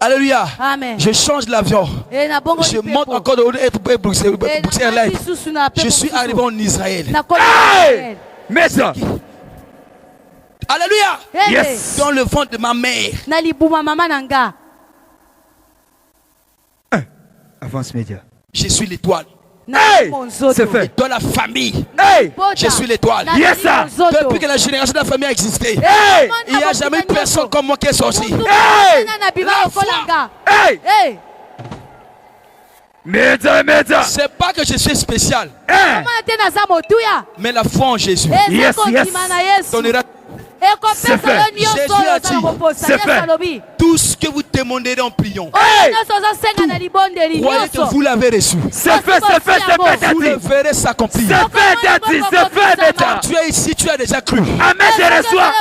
S1: Alléluia.
S4: Amen.
S1: Je change l'avion. Je monte encore dans Air Bruxelles. Je suis arrivé en Israël.
S2: Hey! Mais ça.
S1: Alléluia.
S2: Yes.
S1: Dans le ventre de ma mère.
S2: Avance média.
S1: Je suis l'étoile.
S2: Hey! C'est fait.
S1: Dans la famille.
S2: Hey!
S1: Je suis l'étoile.
S2: Yes, ça.
S1: Depuis que la génération de la famille a existé,
S2: Hey!
S1: il n'y a jamais eu personne comme moi qui est sorti.
S2: Hey! Hey! Média.
S1: C'est pas que je suis spécial,
S2: Hey!
S1: mais la foi en Jésus
S2: Yes.
S1: donnera
S2: C'est fait.
S1: Jésus a dit,
S2: c'est fait.
S1: tout ce que vous demanderez en priant.
S2: Hey!
S1: Croyez que vous l'avez reçu.
S2: C'est fait.
S1: Vous le verrez s'accomplir.
S2: C'est fait.
S1: Tu es ici, tu as déjà cru.
S2: Amen, je reçois.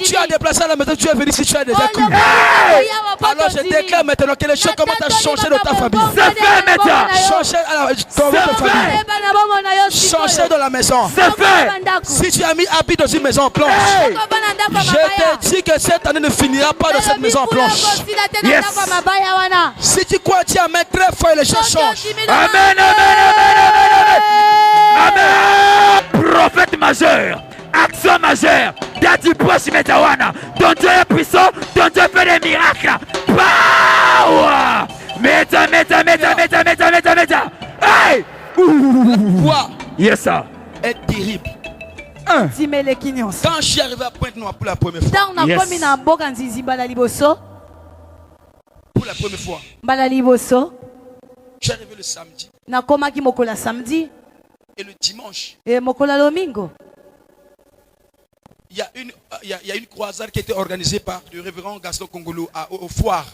S1: Tu as déplacé à la maison, tu es venu ici, tu as déjà cru.
S2: Hey!
S1: Alors je déclare maintenant que les choses commencent à changer dans ta famille.
S2: C'est fait, média.
S1: Changer dans votre famille. Changer dans la maison.
S2: C'est fait.
S1: Si tu as mis habit dans une maison en planche,
S2: Hey!
S1: je te dis que cette année ne finira pas dans cette maison en planche.
S2: Yes.
S1: Si tu crois, tu amènes très fort et les choses changent.
S2: Amen. Prophète majeur. Action majeure. Daddy proche Metawana. Ton Dieu est puissant. Ton Dieu fait des miracles. Power. Meta. Hey.
S1: Quoi
S2: Yes, sir.
S1: est terrible. Quand je suis arrivé à Pointe-Noire pour la première fois, pour la première fois, je suis arrivé le samedi et le dimanche, il y a une croisade qui a été organisée par le révérend Gaston Kongolo au foire.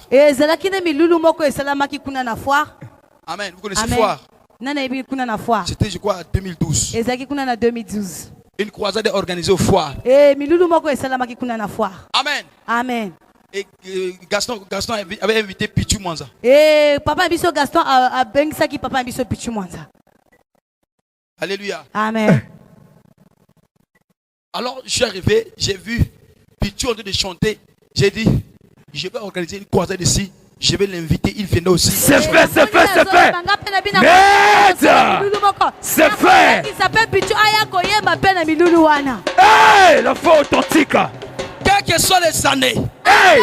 S1: Amen. Vous connaissez foire? C'était, je crois, en 2012. Une croisade est organisée au foire. Amen.
S4: Amen.
S1: Et Gaston avait invité Pichu Mwanza. Alléluia.
S4: Amen.
S1: Alors je suis arrivé, j'ai vu Pichu en train de chanter. J'ai dit, je vais organiser une croisade ici. Je vais l'inviter, il venait aussi.
S2: C'est fait. Merde. C'est fait. Hey, la foi authentique.
S1: Quelles que soient les années,
S2: Hey.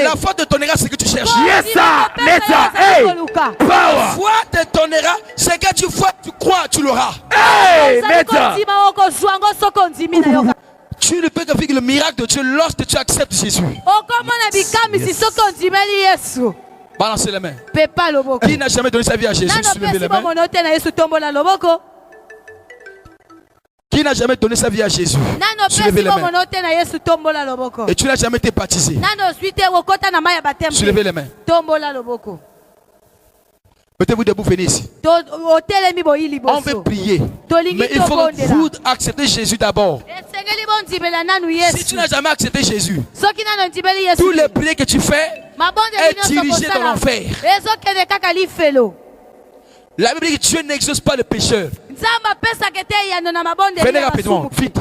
S1: la foi te donnera ce que tu cherches.
S2: Yes, sir. Meta. Hey.
S1: La
S2: Power.
S1: foi te donnera ce que tu vois, tu crois, tu l'auras.
S2: Hey, Meta.
S1: Tu ne peux que vivre le miracle de Dieu lorsque tu acceptes Jésus. Balancez les mains. Qui n'a jamais donné sa vie à Jésus? Soulevez les mains. Qui n'a jamais donné sa vie à Jésus? Soulevez les mains. Et tu n'as jamais été baptisé? Soulevez les mains. Mettez-vous debout, venez ici. On veut prier. Mais il faut que vous acceptez Jésus d'abord. Si tu n'as jamais accepté Jésus, tous les prières que tu fais est dirigé dans l'enfer. La Bible dit que Dieu n'exauce pas le pécheur. Venez rapidement, vite.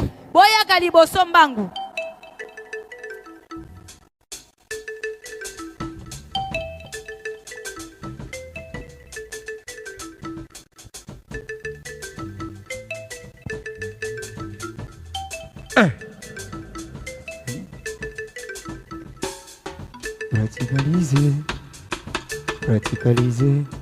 S2: Praticaliser.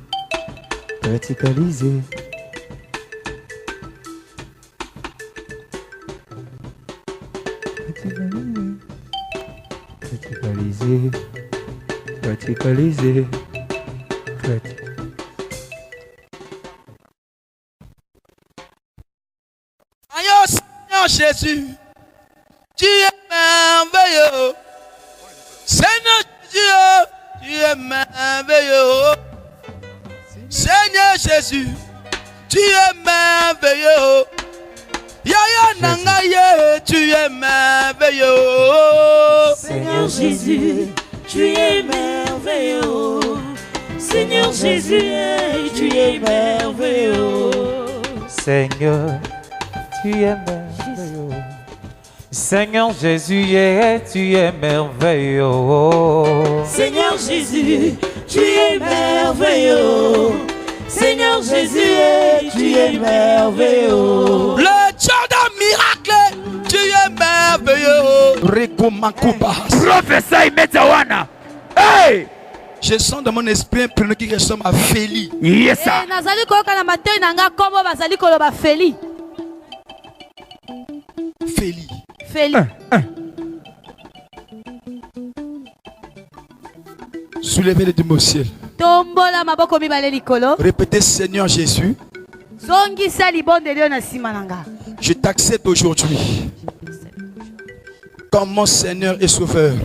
S1: Seigneur Jésus, tu es merveilleux. Seigneur Jésus, tu es merveilleux. Seigneur Jésus, tu es merveilleux. Yaya Nangaye, tu es merveilleux.
S5: Seigneur Jésus, tu es merveilleux. Seigneur Jésus, tu es merveilleux.
S6: Seigneur, tu es merveilleux. Seigneur Jésus, tu es merveilleux.
S5: Seigneur Jésus, tu es merveilleux. Seigneur Jésus, tu es merveilleux.
S1: Le Dieu d'un miracle, tu es merveilleux.
S2: Professeur Metawana. Hey!
S1: Je sens dans mon esprit un prénom qui ressemble à Feli.
S2: Yes, sir.
S4: nazali koyoka na matoi na nga kombo bazali koloba Feli.
S1: Feli.
S4: Feli.
S1: Soulevez les deux mots au ciel.
S4: Tombola maboko mibale likolo.
S1: Répétez Seigneur Jésus.
S4: Zongisa libondelio na sima nanga.
S1: Je t'accepte aujourd'hui comme mon Seigneur et Sauveur.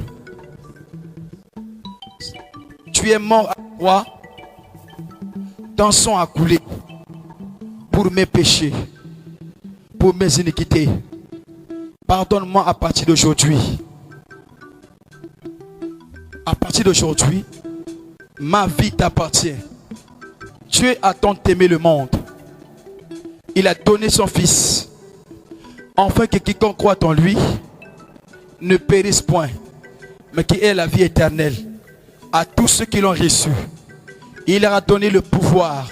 S1: Tu es mort à la croix, ton sang a coulé pour mes péchés, pour mes iniquités. Pardonne-moi à partir d'aujourd'hui. À partir d'aujourd'hui, ma vie t'appartient. Dieu a tant aimé le monde. Il a donné son Fils, afin que quiconque croit en lui ne périsse point, mais qui ait la vie éternelle. À tous ceux qui l'ont reçu, il leur a donné le pouvoir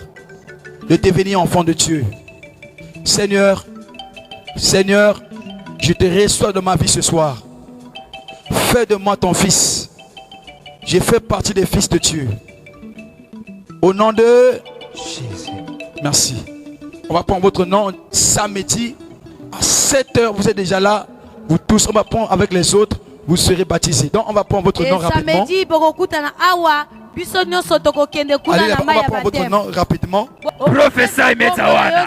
S1: de devenir enfants de Dieu. Seigneur, Seigneur, je te reçois de ma vie ce soir. Fais de moi ton fils. Je fais partie des fils de Dieu. Au nom de Jésus. Merci. On va prendre votre nom samedi à 7h. Vous êtes déjà là. Vous tous, on va prendre avec les autres. Vous serez baptisés. Donc on va prendre votre nom rapidement. Allez, on va prendre votre nom rapidement.
S2: Professeur Metawana.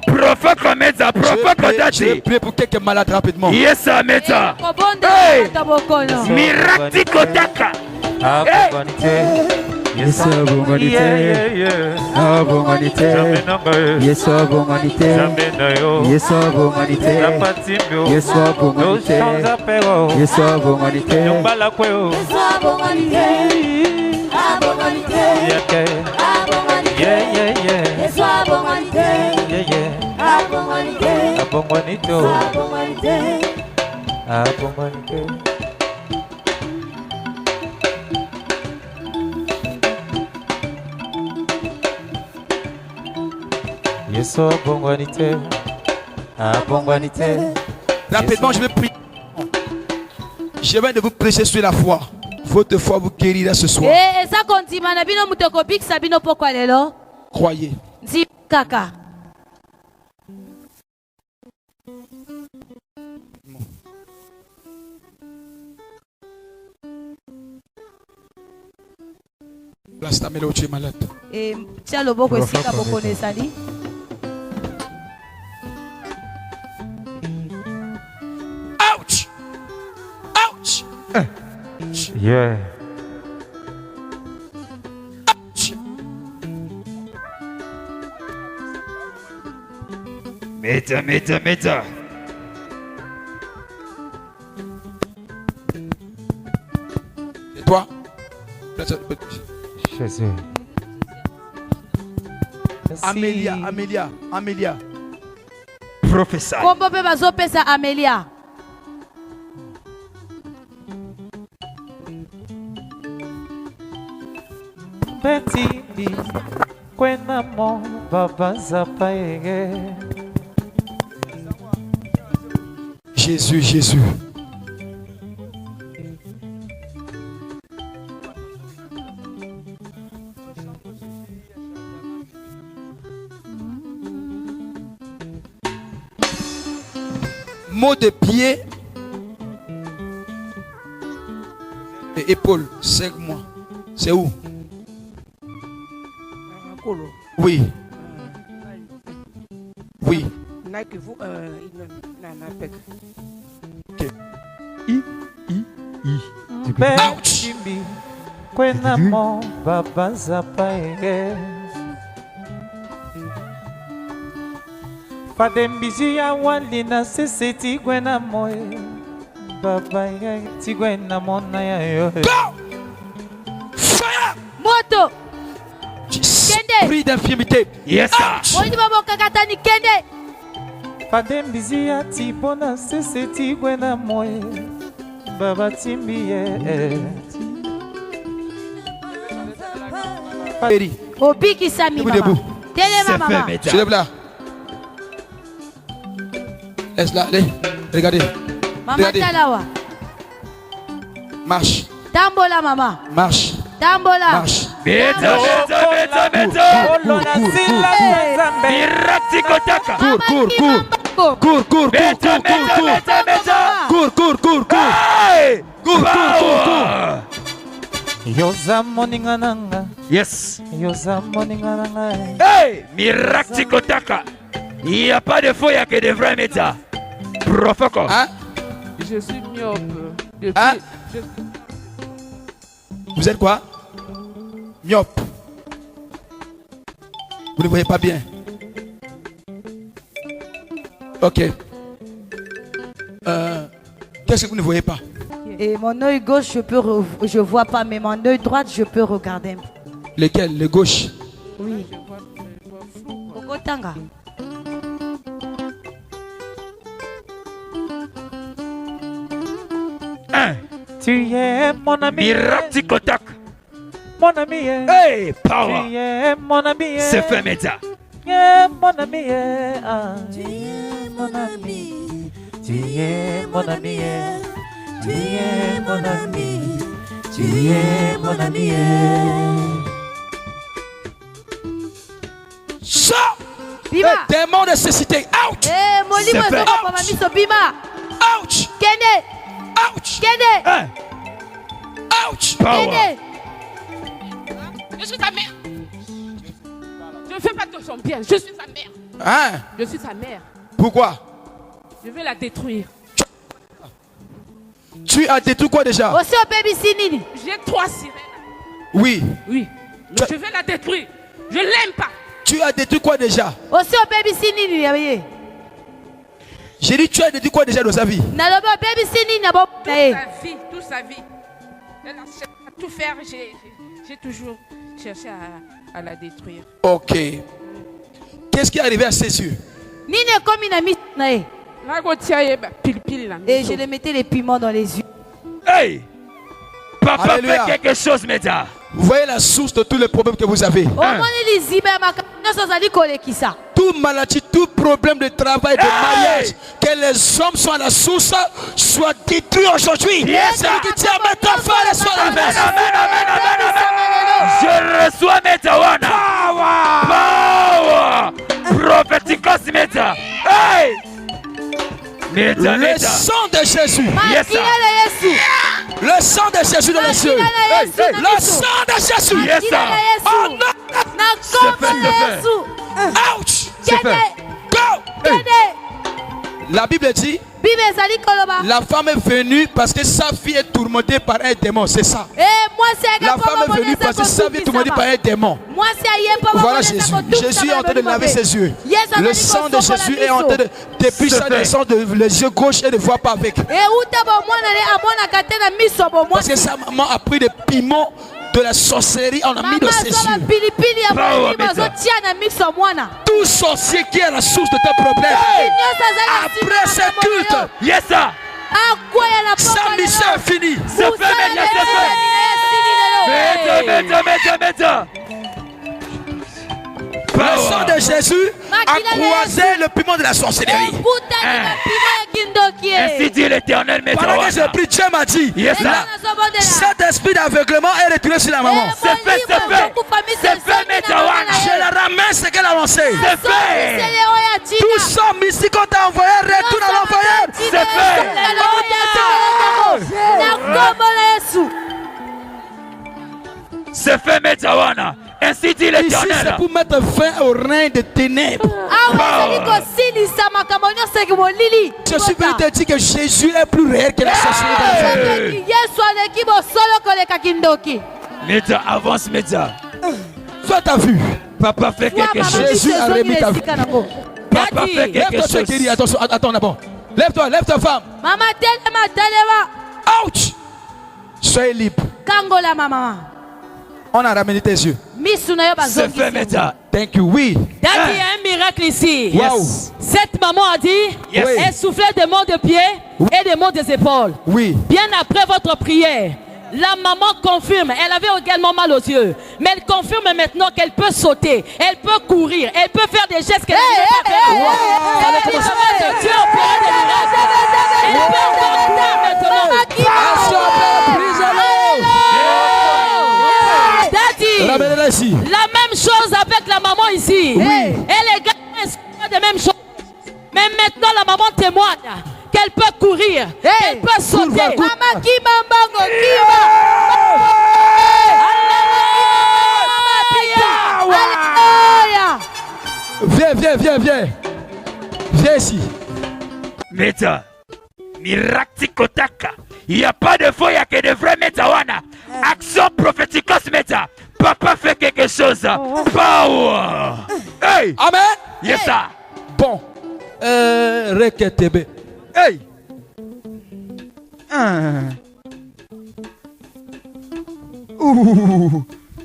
S2: Prophète Meta, prophète Dati.
S1: Je vais prier pour quelques malades rapidement.
S2: Yes, sir, Meta. Hey! Miracle Kotaka.
S7: Yes, bonganité. Ah, bonganité. Yes, bonganité. Yes, bonganité. Yes, bonganité. Yes, bonganité.
S1: Rapidement, je vais prier. Je viens de vous prêcher sur la foi. Votre foi vous guérira ce soir. Croyez. Place ta main là où tu es malade. Ouch! Ouch!
S6: Yeah.
S1: Ouch!
S2: Meta.
S1: Et toi?
S6: Jésus.
S1: Amélia.
S2: Professeur.
S4: Kombo pe bazopesa Amelia.
S6: Petit kwena mo baba zapaye.
S1: Jésus. Mot de pied et épaule, 5 mois. C'est où? Oui. Oui. Ok.
S6: Ouch. Kwena mo baba zapaye. Fadembizi ya wali na sisiti kwena moe.
S1: Fire!
S4: Moto.
S1: Esprit d'infirmité.
S2: Yes, sir.
S6: Padembizia tipona sese tigwena moye baba timbiye
S4: Obiki Sami mama. Télé maman.
S1: Je lève là. Laisse-la, allez. Regardez.
S4: Maman Talawa.
S1: Marche.
S4: Tambola maman.
S1: Marche.
S4: Tambola.
S1: Marche.
S2: Meta. Mirati kotaka.
S1: Cours.
S6: Yoza moningananga.
S2: Yes.
S6: Yoza moningananga.
S2: Hey, Mirati kotaka. Il n'y a pas de faux, il n'y a que des vrais méta. Profoko.
S1: Hein?
S5: Je suis myope.
S1: Hein? Vous êtes quoi? Myope. Vous ne voyez pas bien. Ok. Qu'est-ce que vous ne voyez pas?
S4: Et mon œil gauche, je vois pas, mais mon œil droit, je peux regarder.
S1: Lesquels? Les gauches?
S4: Oui. Okotanga.
S6: Tu es mon ami.
S2: Mirati kotak.
S6: Mon ami.
S2: Hey, power.
S6: Tu es mon ami.
S2: C'est fait méta.
S6: Tu es mon ami. Tu es mon ami. Tu es mon ami. Tu es mon ami. Tu es mon ami.
S1: Sors!
S4: Bima.
S1: Démon de cécité. Out!
S4: Molimo
S2: C'est fait.
S4: soko mama miso Bima.
S1: Ouch!
S4: Kende.
S1: Ouch!
S4: Kende.
S2: Hein?
S1: Ouch!
S2: Power.
S4: Kende.
S5: Je suis sa mère. Je ne fais pas de son bien. Je suis sa mère.
S1: Hein?
S5: Je suis sa mère.
S1: Pourquoi?
S5: Je vais la détruire.
S1: Tu as détruit quoi déjà?
S4: Aussi au baby sinini.
S5: J'ai 3 sirènes.
S1: Oui.
S5: Oui. Mais je vais la détruire. Je l'aime pas.
S1: Tu as détruit quoi déjà?
S4: Aussi au baby sinini yaye.
S1: J'ai dit tu as détruit quoi déjà dans sa vie?
S4: Na lobo baby sinini na bo.
S5: Toute sa vie. Elle a cherché à tout faire. J'ai toujours cherché à la détruire.
S1: Ok. Qu'est-ce qui est arrivé à ses yeux?
S4: Nine comme une amie nae. Et je lui mettais les piments dans les yeux.
S2: Hey! Papa
S1: Alléluia.
S2: fait quelque chose, méta.
S1: Vous voyez la source de tous les problèmes que vous avez. Toute maladie, tout problème de travail, de mariage, que les hommes soient à la source, soient détruits aujourd'hui.
S2: Yes, sir.
S1: Celui qui tient maintenant, frère, soit la
S2: Amen, amen, amen, amen, amen. Je reçois Metawana. Power. Prophéticos Meta. Hey! Meta,
S1: le
S2: Meta.
S1: sang de Jésus.
S2: Yes, sir.
S1: Le sang de Jésus dans les cieux. Le sang de Jésus.
S2: Yes, sir.
S1: Oh non.
S2: C'est fait.
S1: Ouch. C'est fait. Go. La Bible dit, la femme est venue parce que sa fille est tourmentée par un démon. C'est ça. La femme est venue parce que sa fille est tourmentée par un démon. Voilà Jésus. Jésus est en train de laver ses yeux. Le sang de Jésus est en train de dépouiller les sang de les yeux gauche et ne voit pas avec. Parce que sa maman a pris des piments de la sorcellerie, on a mis dans ses yeux. Tout sorcier qui est à la source de tes problèmes, après ce culte,
S2: Yes, sir.
S1: sa mission est finie.
S2: C'est fait, Meta, c'est fait. Meta.
S1: Le sang de Jésus a croisé le piment de la sorcellerie.
S2: Ainsi dit l'Éternel,
S1: Pendant que j'ai
S2: Meta.
S1: pris, Dieu m'a dit,
S2: Yes, sir.
S1: cet esprit d'aveuglement est retiré sur la maman.
S2: C'est fait, Metawana.
S1: Je la ramène ce qu'elle a lancé.
S2: C'est fait.
S1: Tout ça mystique qu'on t'a envoyé, retourne à l'envoyeur.
S2: C'est fait. C'est fait, Metawana. Ainsi dit
S1: Ici,
S2: l'Éternel.
S1: c'est pour mettre fin au règne des ténèbres. Je suis venu te dire que Jésus est plus réel que la sorcellerie.
S2: Meta, avance, Meta.
S1: Toi, t'as vu.
S2: Papa fait quelque chose.
S1: Jésus a remis ta vie.
S2: Papa fait quelque
S1: Lève-toi,
S2: chose.
S1: Kéry. Attention, attends d'abord. Lève-toi, lève-toi, femme.
S4: Maman, telema.
S1: Ouch. Soyez libre.
S4: Kangola, maman.
S1: On a ramené tes yeux.
S2: C'est fait maintenant.
S1: Thank you. Oui.
S8: Daddy, il y a un miracle ici.
S1: Wow.
S8: Cette maman a dit, elle soufflait des mots de pied et des mots des épaules.
S1: Oui.
S8: Bien après votre prière, la maman confirme, elle avait également mal aux yeux, mais elle confirme maintenant qu'elle peut sauter, elle peut courir, elle peut faire des gestes qu'elle n'avait pas fait avant. Elle peut faire des miracles. Elle peut encore faire maintenant. Daddy,
S1: ici.
S8: la même chose avec la maman ici.
S1: Oui.
S8: Elle est également de même chose. Mais maintenant la maman témoigne qu'elle peut courir, qu'elle peut sauter.
S4: Maman qui m'embango,
S1: Viens. Viens ici.
S2: Meta. Miracle Kotaka. Il n'y a pas de faux, il n'y a que de vrais Metawana. Action prophétique, Meta. Papa fait quelque chose. Power. Hey.
S1: Amen.
S2: Yes, sir.
S1: Bon. Reketebe. Hey.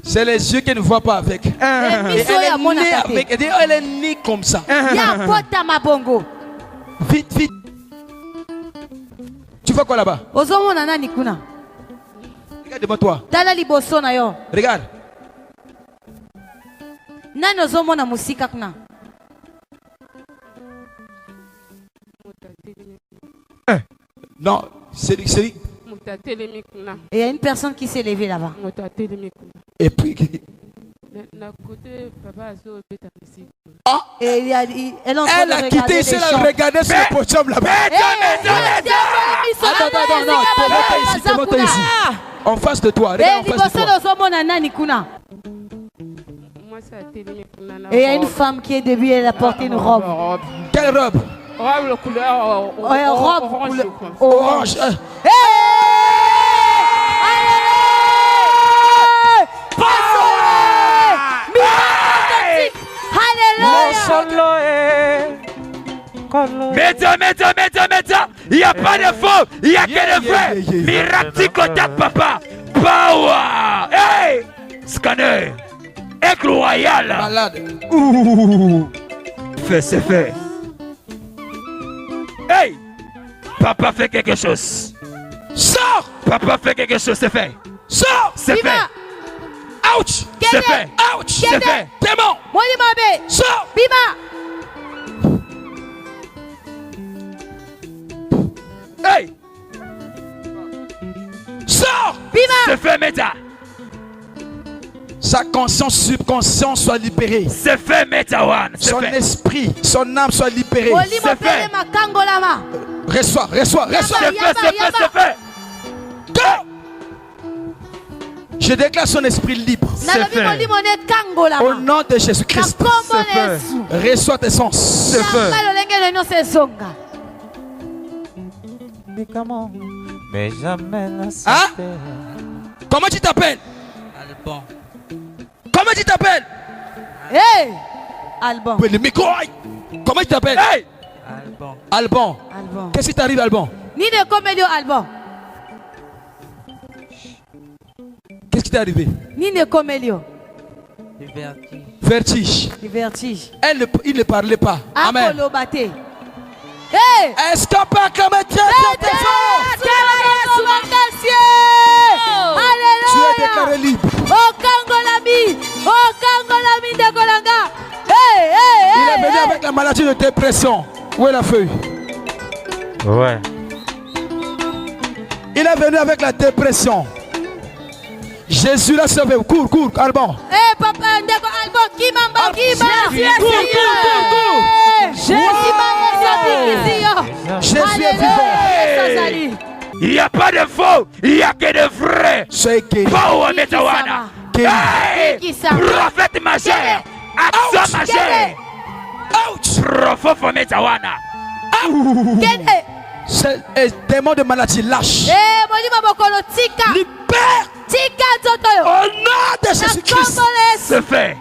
S1: C'est les yeux qui ne voient pas avec. Elle est née comme ça. Vite. Tu vois quoi là-bas? Regarde devant toi. Regarde. Non, c'est
S4: il y a une personne qui s'est levée là-bas.
S1: Et puis
S4: et elle a
S1: quitté ici, elle a regardé sur le podium là-bas. Attends, ici. En face de toi, regarde en face de toi.
S4: Et il y a une femme qui est debout, elle a porté une robe.
S1: Quelle robe?
S5: Robe couleur
S1: orange.
S2: Meta. Il n'y a pas de faux, il n'y a que de vrai. Miracle Kotak, papa. Power. Hey. Scanner. Incroyable.
S1: Malade.
S2: C'est fait. Hey. Papa fait quelque chose.
S1: Sors.
S2: Papa fait quelque chose, c'est fait.
S1: Sors.
S2: C'est fait.
S1: Ouch.
S2: C'est fait.
S1: Ouch. C'est fait. Démon. Sors.
S2: Hey.
S1: Sors.
S2: C'est fait, Meta.
S1: Sa conscience subconsciente soit libérée.
S2: C'est fait, Meta.
S1: Son esprit, son âme soit libérée.
S2: C'est fait.
S1: Reçois.
S2: C'est fait.
S1: Je déclare son esprit libre.
S2: C'est fait.
S1: Au nom de Jésus-Christ. Reçois tes sens.
S2: C'est fait.
S6: Mais jamais la
S1: Hein? Comment tu t'appelles?
S9: Alban.
S1: Comment tu t'appelles?
S4: Hey! Alban.
S1: Le micro. Comment tu t'appelles? Hey! Alban. Qu'est-ce qui t'arrive, Alban?
S4: Alban.
S1: Qu'est-ce qui t'est arrivé? Vertige. Il ne parlait pas. Amen.
S4: Hey!
S1: Est-ce qu'on peut acclamer Dieu très fort? Tu es déclaré libre. Il est venu avec la maladie de dépression. Où est la feuille?
S6: Ouais.
S1: Il est venu avec la dépression. Jésus l'a sauvé. Cours, Alban.
S4: Papa, Alban,
S1: Jésus est vivant.
S2: Il n'y a pas de faux, il n'y a que de vrai.
S1: Soyez guéri.
S2: Power Metawana. Prophète majeur. Action majeur. Prophète Metawana.
S1: C'est un démon de maladie lâche. Libère. Au nom de Jésus-Christ.
S2: C'est fait.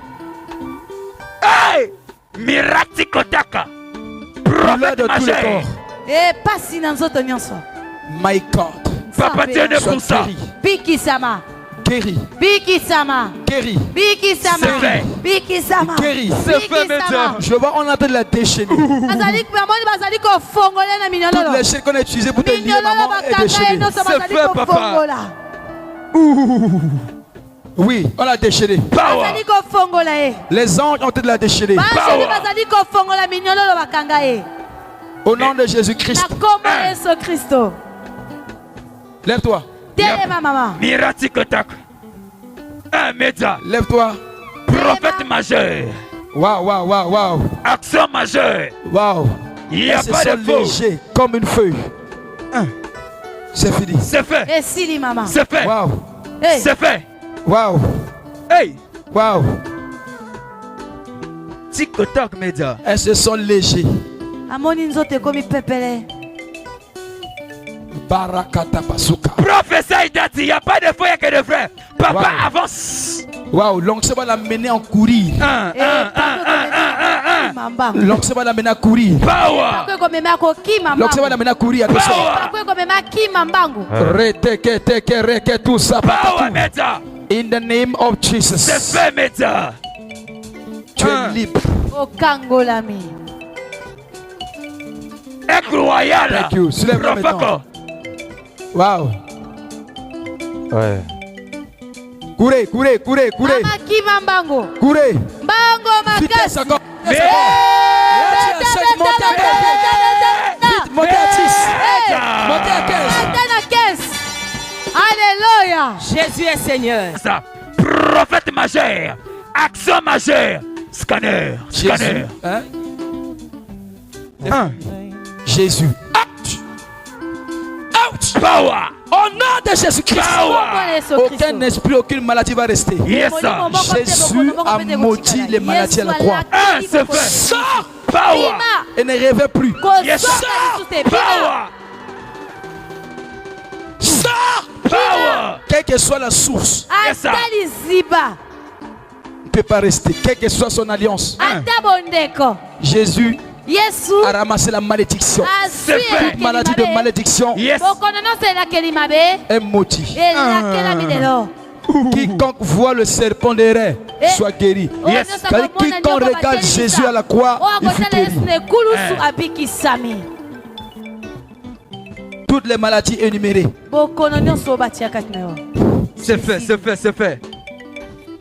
S2: Hey! Miracle Kotaka. Prophète majeur.
S4: Et pas si dans autres nyonso.
S3: My God.
S2: Papa, tu es né pour ça.
S4: Biki sama.
S3: Guéri.
S4: Biki sama.
S3: Guéri.
S4: Biki sama.
S2: C'est fait.
S4: Biki sama.
S3: Guéri.
S6: C'est fait, médecin.
S3: Je vois, on est en train de la déchaîner. Toutes les chaînes qu'on a utilisées pour te lier, maman, est déchaînée.
S6: C'est fait, papa.
S3: Oui, on l'a déchaîné.
S2: Power.
S3: Les anges ont été de la déchaîner. Au nom de Jésus-Christ. Lève-toi.
S2: Mirati Kotak. Un média.
S3: Lève-toi.
S2: Prophète majeur.
S3: Waouh, waouh, waouh, waouh.
S2: Action majeure.
S3: Waouh.
S2: Il n'y a
S3: C'est
S2: pas de faux.
S3: léger comme une feuille. C'est fini.
S2: C'est fait. C'est fait.
S3: Waouh.
S2: C'est fait.
S3: Waouh.
S2: Hey.
S3: Waouh.
S2: Tikotok média.
S3: Elles se sont légers. Barakata Pasuka.
S2: Professeur Idati, il n'y a pas de faux, il n'y a que de vrai. Papa,
S3: Wow.
S2: avance.
S3: Waouh, l'oncle va la mener en courir. L'oncle va la mener à courir.
S2: Power.
S3: L'oncle va la mener à courir. Attention.
S2: Power.
S3: Reteke, teke, reke, tout ça.
S2: Power média.
S3: In the name of
S2: C'est
S3: Jesus.
S2: fait média.
S3: Tu es libre.
S2: Incroyable.
S3: Thank you. Soulève-toi maintenant.
S2: Profako.
S3: Waouh.
S6: Ouais.
S3: Courez, courez, courez, courez. Courez. Vitesse encore.
S2: Mais-
S3: Montez à 15. Vite, montez à 10. Montez à 15.
S4: Alléluia.
S8: Jésus est Seigneur.
S2: Ça. Prophète majeur. Action majeure. Scanner.
S3: Jésus.
S2: Scanner.
S3: Hein? Jésus. Ouch. Ouch.
S2: Power.
S3: Au nom de Jésus-Christ.
S2: Power.
S3: Aucun esprit, aucune maladie va rester.
S2: Yes, sir.
S3: Jésus a maudit les maladies à la croix.
S2: C'est fait.
S3: Sors
S2: Power.
S3: et ne rêvez plus.
S2: Yes, sir. Power.
S3: Sors.
S2: Power.
S3: Quelle que soit la source,
S2: Yes, sir.
S3: il ne peut pas rester. Quelle que soit son alliance. Jésus a ramassé la malédiction.
S2: C'est fait.
S3: Toute maladie de malédiction
S2: Yes.
S3: est maudit. Quiconque voit le serpent des reins soit guéri.
S2: Yes.
S3: C'est-à-dire, quiconque regarde Jésus à la croix, il fut guéri. Toutes les maladies énumérées.
S6: C'est fait, c'est fait, c'est fait.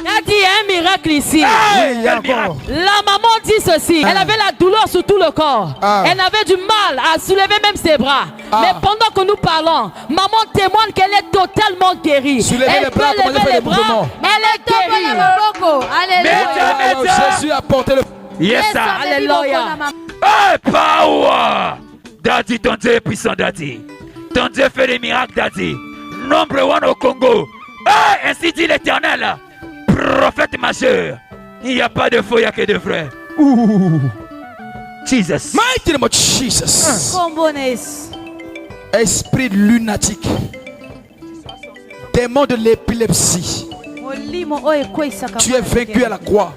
S8: Il a dit il y a un miracle ici.
S3: Oui, il y a encore.
S8: La maman dit ceci. Elle avait la douleur sur tout le corps. Elle avait du mal à soulever même ses bras. Mais pendant que nous parlons, maman témoigne qu'elle est totalement guérie.
S3: Soulevez
S8: Elle
S3: les
S8: peut
S3: bras, comment
S8: lever
S3: elle fait
S8: les
S3: les
S8: bras.
S3: mouvements.
S8: Elle est guérie.
S2: Média.
S3: Jésus a porté le.
S2: Yes, sir.
S8: Alléluia.
S2: Hey, power. Daddy, ton Dieu est puissant, Daddy. Ton Dieu fait des miracles, Daddy. Nombre one au Congo. Hey, ainsi dit l'Éternel. Prophète majeur. Il n'y a pas de faux, il n'y a que de vrai. Jesus.
S3: Mighty name of Jesus. Esprit lunatique. Démon de l'épilepsie. Tu es vaincu à la croix.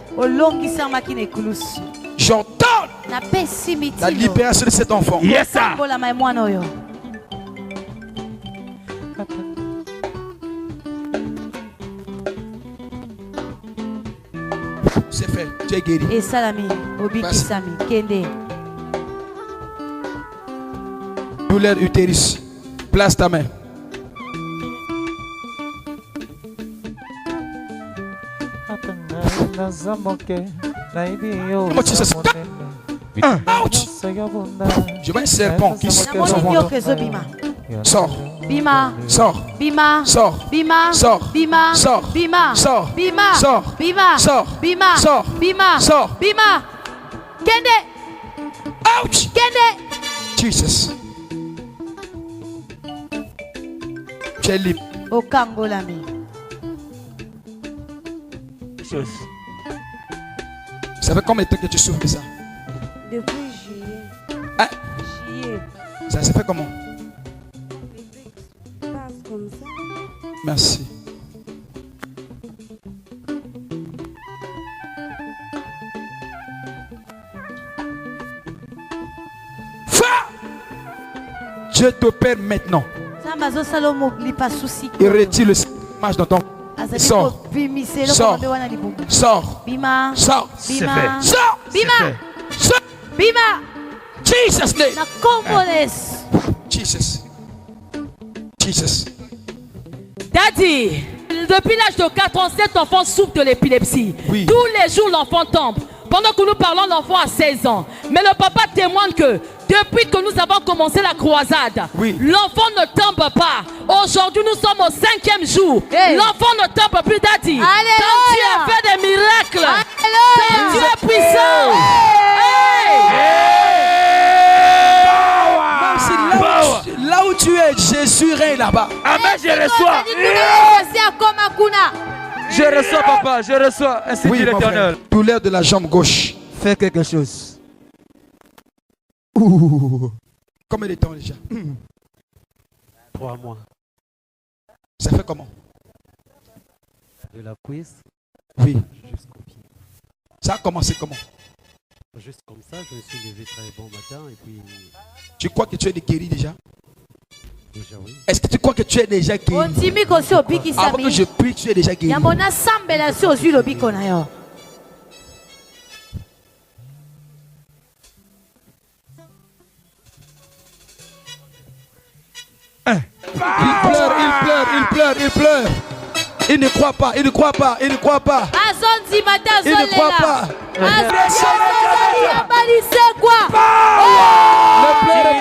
S3: J'entends la libération de cet enfant.
S2: Yes, sir.
S3: C'est fait. Tu es guéri. Douleur utérus. Place ta main. Comment tu sais ça? Ouch. Je vois un serpent qui s'envole. Sors.
S4: Bima.
S3: Sors.
S4: Bima.
S3: Sors.
S4: Bima.
S3: Sors.
S4: Bima.
S3: Sors.
S4: Bima.
S3: Sors.
S4: Bima.
S3: Sors.
S4: Bima.
S3: Sors.
S4: Bima.
S3: Sors.
S4: Bima.
S3: Sors.
S4: Bima. Kende.
S3: Ouch.
S4: Kende.
S3: Jesus. Tu es libre.
S4: Okangolami.
S2: Chose.
S3: Ça fait combien de temps que tu souffres de ça?
S4: Depuis juillet.
S3: Hein?
S4: Juillet.
S3: Ça s'est fait comment?
S4: Passe comme ça.
S3: Merci. Dieu t'opère maintenant. Il retire le image dans ton. Sors. Sors. Sors.
S4: Bima.
S3: Sors.
S2: C'est fait.
S3: Sors.
S4: Bima.
S3: Sors.
S4: Bima.
S3: Jesus name.
S4: Na Congolaise.
S3: Jesus. Jesus.
S8: Daddy, depuis l'âge de 4 ans, cet enfant souffre de l'épilepsie.
S3: Oui.
S8: Tous les jours, l'enfant tombe. Pendant que nous parlons, l'enfant a 16 ans. Mais le papa témoigne que depuis que nous avons commencé la croisade,
S3: oui,
S8: l'enfant ne tombe pas. Aujourd'hui, nous sommes au 5e jour.
S4: Hey.
S8: L'enfant ne tombe plus, Daddy.
S4: Alléluia.
S8: Quand Dieu a fait des miracles,
S4: Alléluia.
S8: quand Dieu est puissant.
S3: Même si là où tu es, Jésus règne là-bas.
S2: Amen, je reçois.
S7: Je reçois, papa, je reçois. Ainsi dit l'Éternel.
S3: Douleur de la jambe gauche.
S7: Fais quelque chose.
S3: Ouh. Combien de temps déjà?
S9: 3 mois.
S3: Ça fait comment?
S9: De la cuisse
S3: Oui.
S9: jusqu'au pied.
S3: Ça a commencé comment?
S9: Juste comme ça, je me suis levé très bon matin et puis...
S3: Tu crois que tu es guéri déjà?
S9: Déjà oui.
S3: Est-ce que tu crois que tu es déjà guéri? Avant que je prie, tu es déjà guéri. Il pleure, il pleure, il pleure, il pleure. Il ne croit pas, il ne croit pas, il ne croit pas. Il ne croit pas. Ne pleure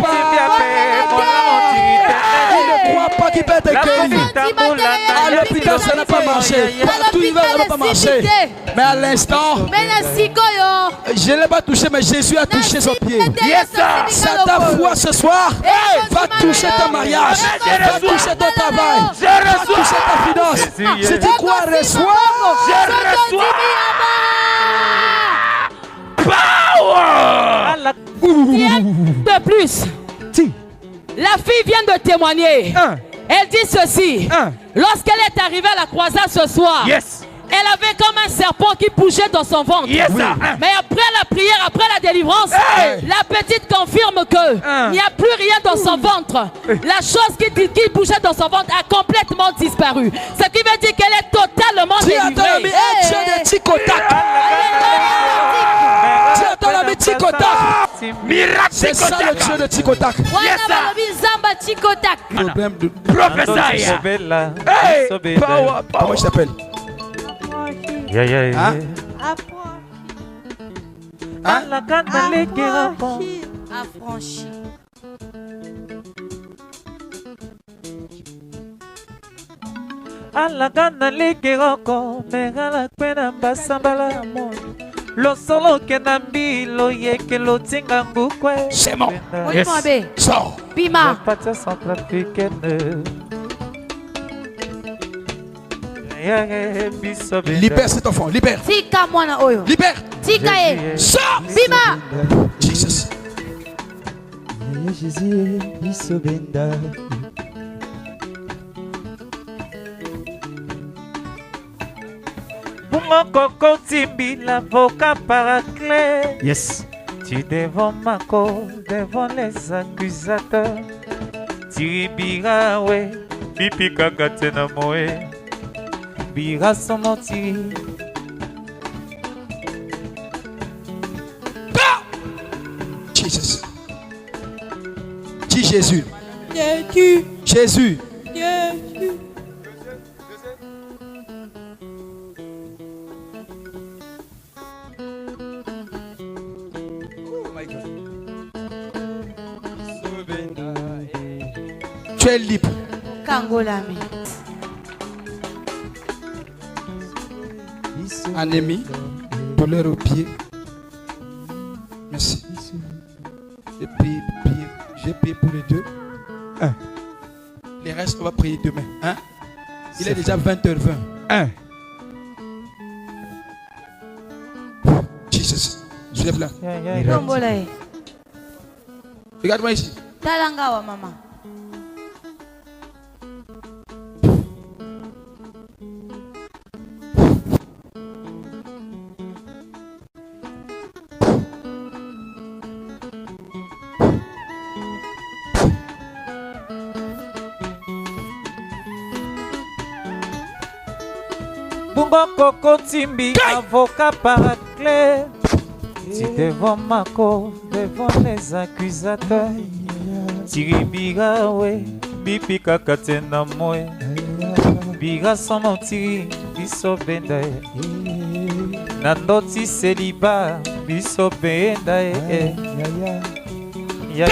S3: pas. Il ne croit pas qu'il peut être guéri. À l'hôpital, ça n'a pas marché. Partout, il va pas marcher. Mais à l'instant, je ne l'ai pas touché, mais Jésus a touché son pied. Ça ta foi ce soir va toucher ton mariage, va toucher ton travail, va toucher ta finance. Si tu crois, reçois.
S8: De plus, la fille vient de témoigner. Elle dit ceci. Lorsqu'elle est arrivée à la croisade ce soir, elle avait comme un serpent qui bougeait dans son ventre. Mais après la prière, après la délivrance, la petite confirme que il n'y a plus rien dans son ventre. La chose qui bougeait dans son ventre a complètement disparu. Ce qui veut dire qu'elle est totalement délivrée.
S3: C'est ça le Dieu de Tikotak. Problème de
S2: Professeur.
S3: Comment je t'appelle? Hein?
S4: Affranchi.
S6: Alagana legeroko megala kwena basambala lo solo kenambi lo yeke lo tinga ngukwe.
S3: C'est bon. Sors.
S4: Bima.
S6: Patia centrafricaine.
S3: Libère cet enfant, libère.
S4: Tika mwana oyo.
S3: Libère.
S4: Tika e.
S3: Sors.
S4: Bima.
S3: Jesus.
S7: Jésus, isobenda.
S6: Bungo koko timbi l'avocat paraclet.
S7: Yes.
S6: Tu devant Mako, devant les accusateurs. Tiribira we, pipi kakatena moe. Bira son menti.
S3: Jesus. Dis Jésus.
S4: Jésus.
S3: Jésus.
S4: Jésus.
S3: Tu es libre.
S4: Kangolami.
S3: Anémie, douleur au pied. Merci. J'ai prié pour les deux. Les restes, on va prier demain. Hein? Il est déjà 20h20. Jesus. Je lève là. Regarde-moi ici.
S4: Talangawa mama.
S6: Moko Kotimbi, avocat paraclet. Tu devant Mako, devant les accusateurs. Tiribiga we, bipika katena moe. Biga sono tiri, biso benda Nandoti célibat, biso benda
S1: Go.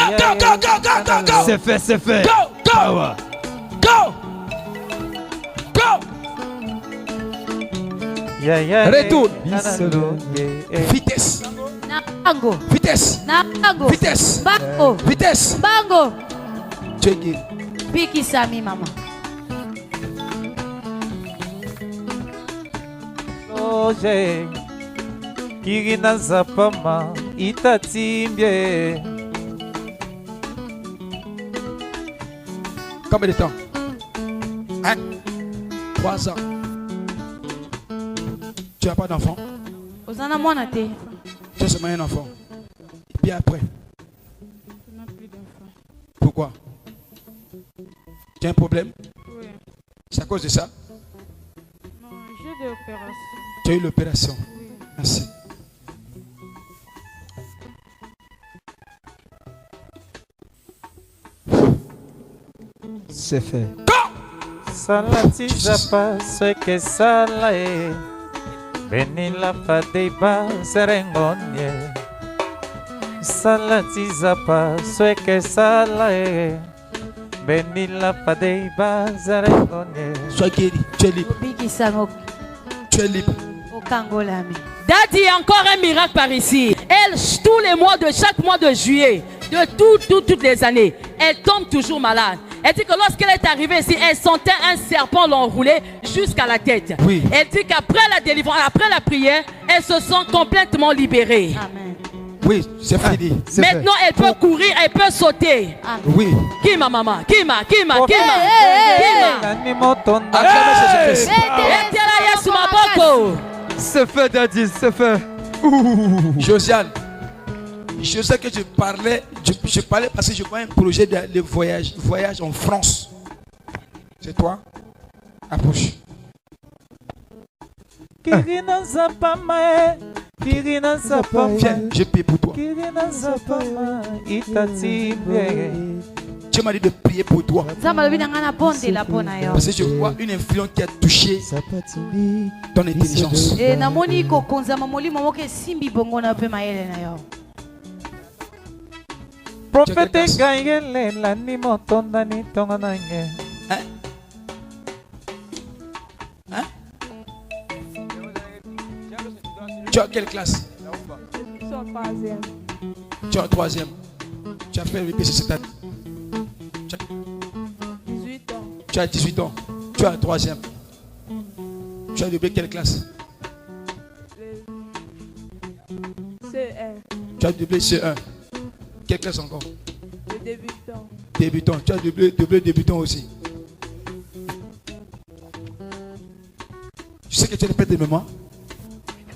S7: C'est fait, c'est fait.
S1: Go. Retour. Vitesse.
S4: Bango.
S1: Vitesse.
S4: Bango.
S1: Vitesse.
S4: Bango.
S1: Vitesse.
S4: Bango.
S1: Tu es guéri.
S4: Piki Sami, maman.
S6: Loge. Kirina Zapama. Itatimbie.
S3: Combien de temps? 3 ans. Tu n'as pas d'enfant?
S4: Osana Monate.
S3: Tu as seulement un enfant. Et puis après? Pourquoi? Tu as un problème?
S5: Oui.
S3: C'est à cause de ça?
S5: Non, j'ai des opérations.
S3: Tu as eu l'opération?
S5: Oui.
S3: Merci.
S7: C'est fait.
S6: Salati Zapa, ce que sala est. Benila Fadeba, Serengonie. Salati Zapa, ce que sala est. Benila Fadeba, Serengonie.
S3: Sois guéri, tu es libre.
S4: Piki Samo.
S3: Tu es libre.
S4: Au Kangolami.
S8: Daddy, encore un miracle par ici. Elle, tous les mois de chaque mois de juillet, de toutes les années, elle tombe toujours malade. Elle dit que lorsqu'elle est arrivée ici, elle sentait un serpent l'enrouler jusqu'à la tête.
S3: Oui.
S8: Elle dit qu'après la délivrance, après la prière, elle se sent complètement libérée.
S4: Amen.
S3: Oui, c'est fini.
S8: Maintenant, elle peut courir, elle peut sauter.
S4: Amen.
S3: Oui.
S8: Qui ma maman? Qui ma?
S7: C'est fait, Daddy, c'est fait.
S3: Josiane, je sais que je parlais parce que je vois un projet de voyage en France. C'est toi? Approche.
S6: Kirina Zapama, Kirina Zapama.
S3: Viens, je paie pour toi.
S6: Kirina Zapama, Itatimbie.
S3: Tu m'as dit de prier pour toi.
S4: Zamba lobi nangana ponde la pona yo.
S3: Parce que je vois une influence qui a touché ton intelligence.
S4: E namoni ko konza mamoli momoke simbi bongo na pe maele na yo.
S6: Prophète Gaëlle, la ni motonda ni tonganange.
S3: Tu as quelle classe?
S5: Je suis en 3e.
S3: Tu es en 3e. Tu as fait le BPC cette année.
S5: 18 ans.
S3: Tu as 18 ans. Tu es en 3e. Tu as doublé quelle classe?
S5: C1.
S3: Tu as doublé C1. Quelle classe encore?
S5: Le débutant.
S3: Débutant. Tu as doublé débutant aussi. Tu sais que tu as une perte de mémoire?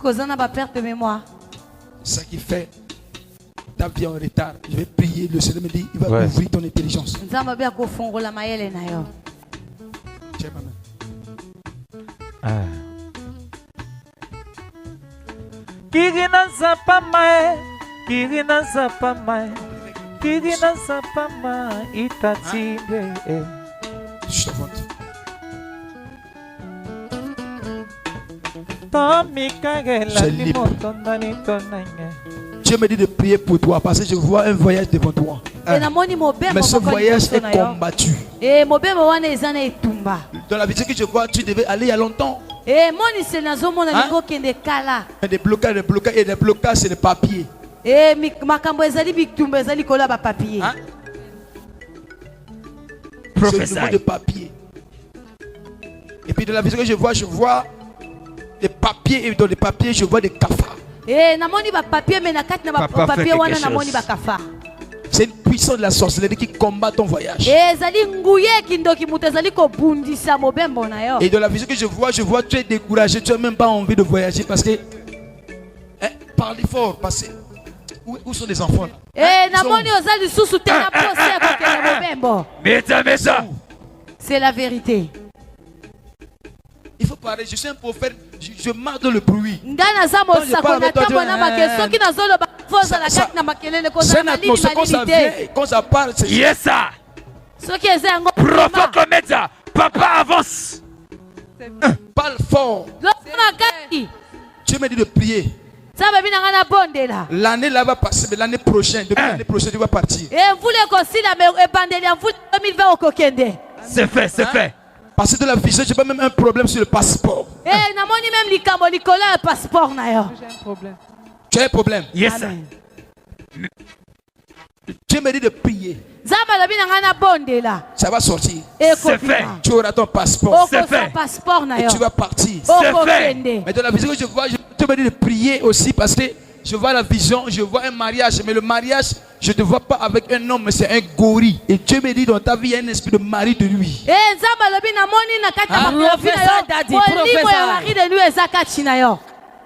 S4: Kozana ba perte de mémoire.
S3: C'est ça qui fait ta vie en retard. Je vais prier. Le Seigneur me dit, il va ouvrir ton intelligence.
S4: Nzamba bia ko fongola maele na yo.
S3: Tiens ma main.
S6: Kirina Zapama, Kirina Zapama, Kirina Zapama, Itatimbie.
S3: Je t'avance. Dieu me dit de prier pour toi parce que je vois un voyage devant toi. Mais ce voyage est combattu. Dans la vision que je vois, tu devais aller il y a longtemps. Des blocages, et des blocages, c'est le papier. C'est de papier. Et puis dans la vision que je vois des papiers, et dans les papiers, je vois des cafards. C'est une puissance de la sorcellerie qui combat ton voyage. Et dans la vision que je vois, tu es découragé, tu n'as même pas envie de voyager parce que... parlez fort, parce que... Où sont les enfants là?
S4: C'est la vérité.
S3: Il faut parler, je suis un prophète Je marche dans le bruit.
S4: C'est
S3: une atmosphère, quand ça vient, quand ça parle, c'est
S2: yes ça. Provoque média. Papa avance.
S3: Parle fort. Dieu me dit de prier. L'année là va passer, mais l'année prochaine, depuis l'année prochaine, tu vas partir.
S2: C'est fait, c'est fait.
S3: Parce que de la vision, j'ai pas même un problème sur le passeport.
S4: J'ai un
S5: problème.
S3: Tu as un problème?
S2: Yes.
S3: Dieu me dit de prier. Ça va sortir.
S2: C'est fait.
S3: Tu auras ton passeport.
S2: C'est fait.
S3: Et tu vas partir.
S2: C'est fait.
S3: Mais dans la vision que je vois, Dieu me dit de prier aussi parce que je vois la vision, je vois un mariage. Mais le mariage, je ne te vois pas avec un homme, mais c'est un gorille. Et Dieu me dit dans ta vie, il y a un esprit de mari de lui.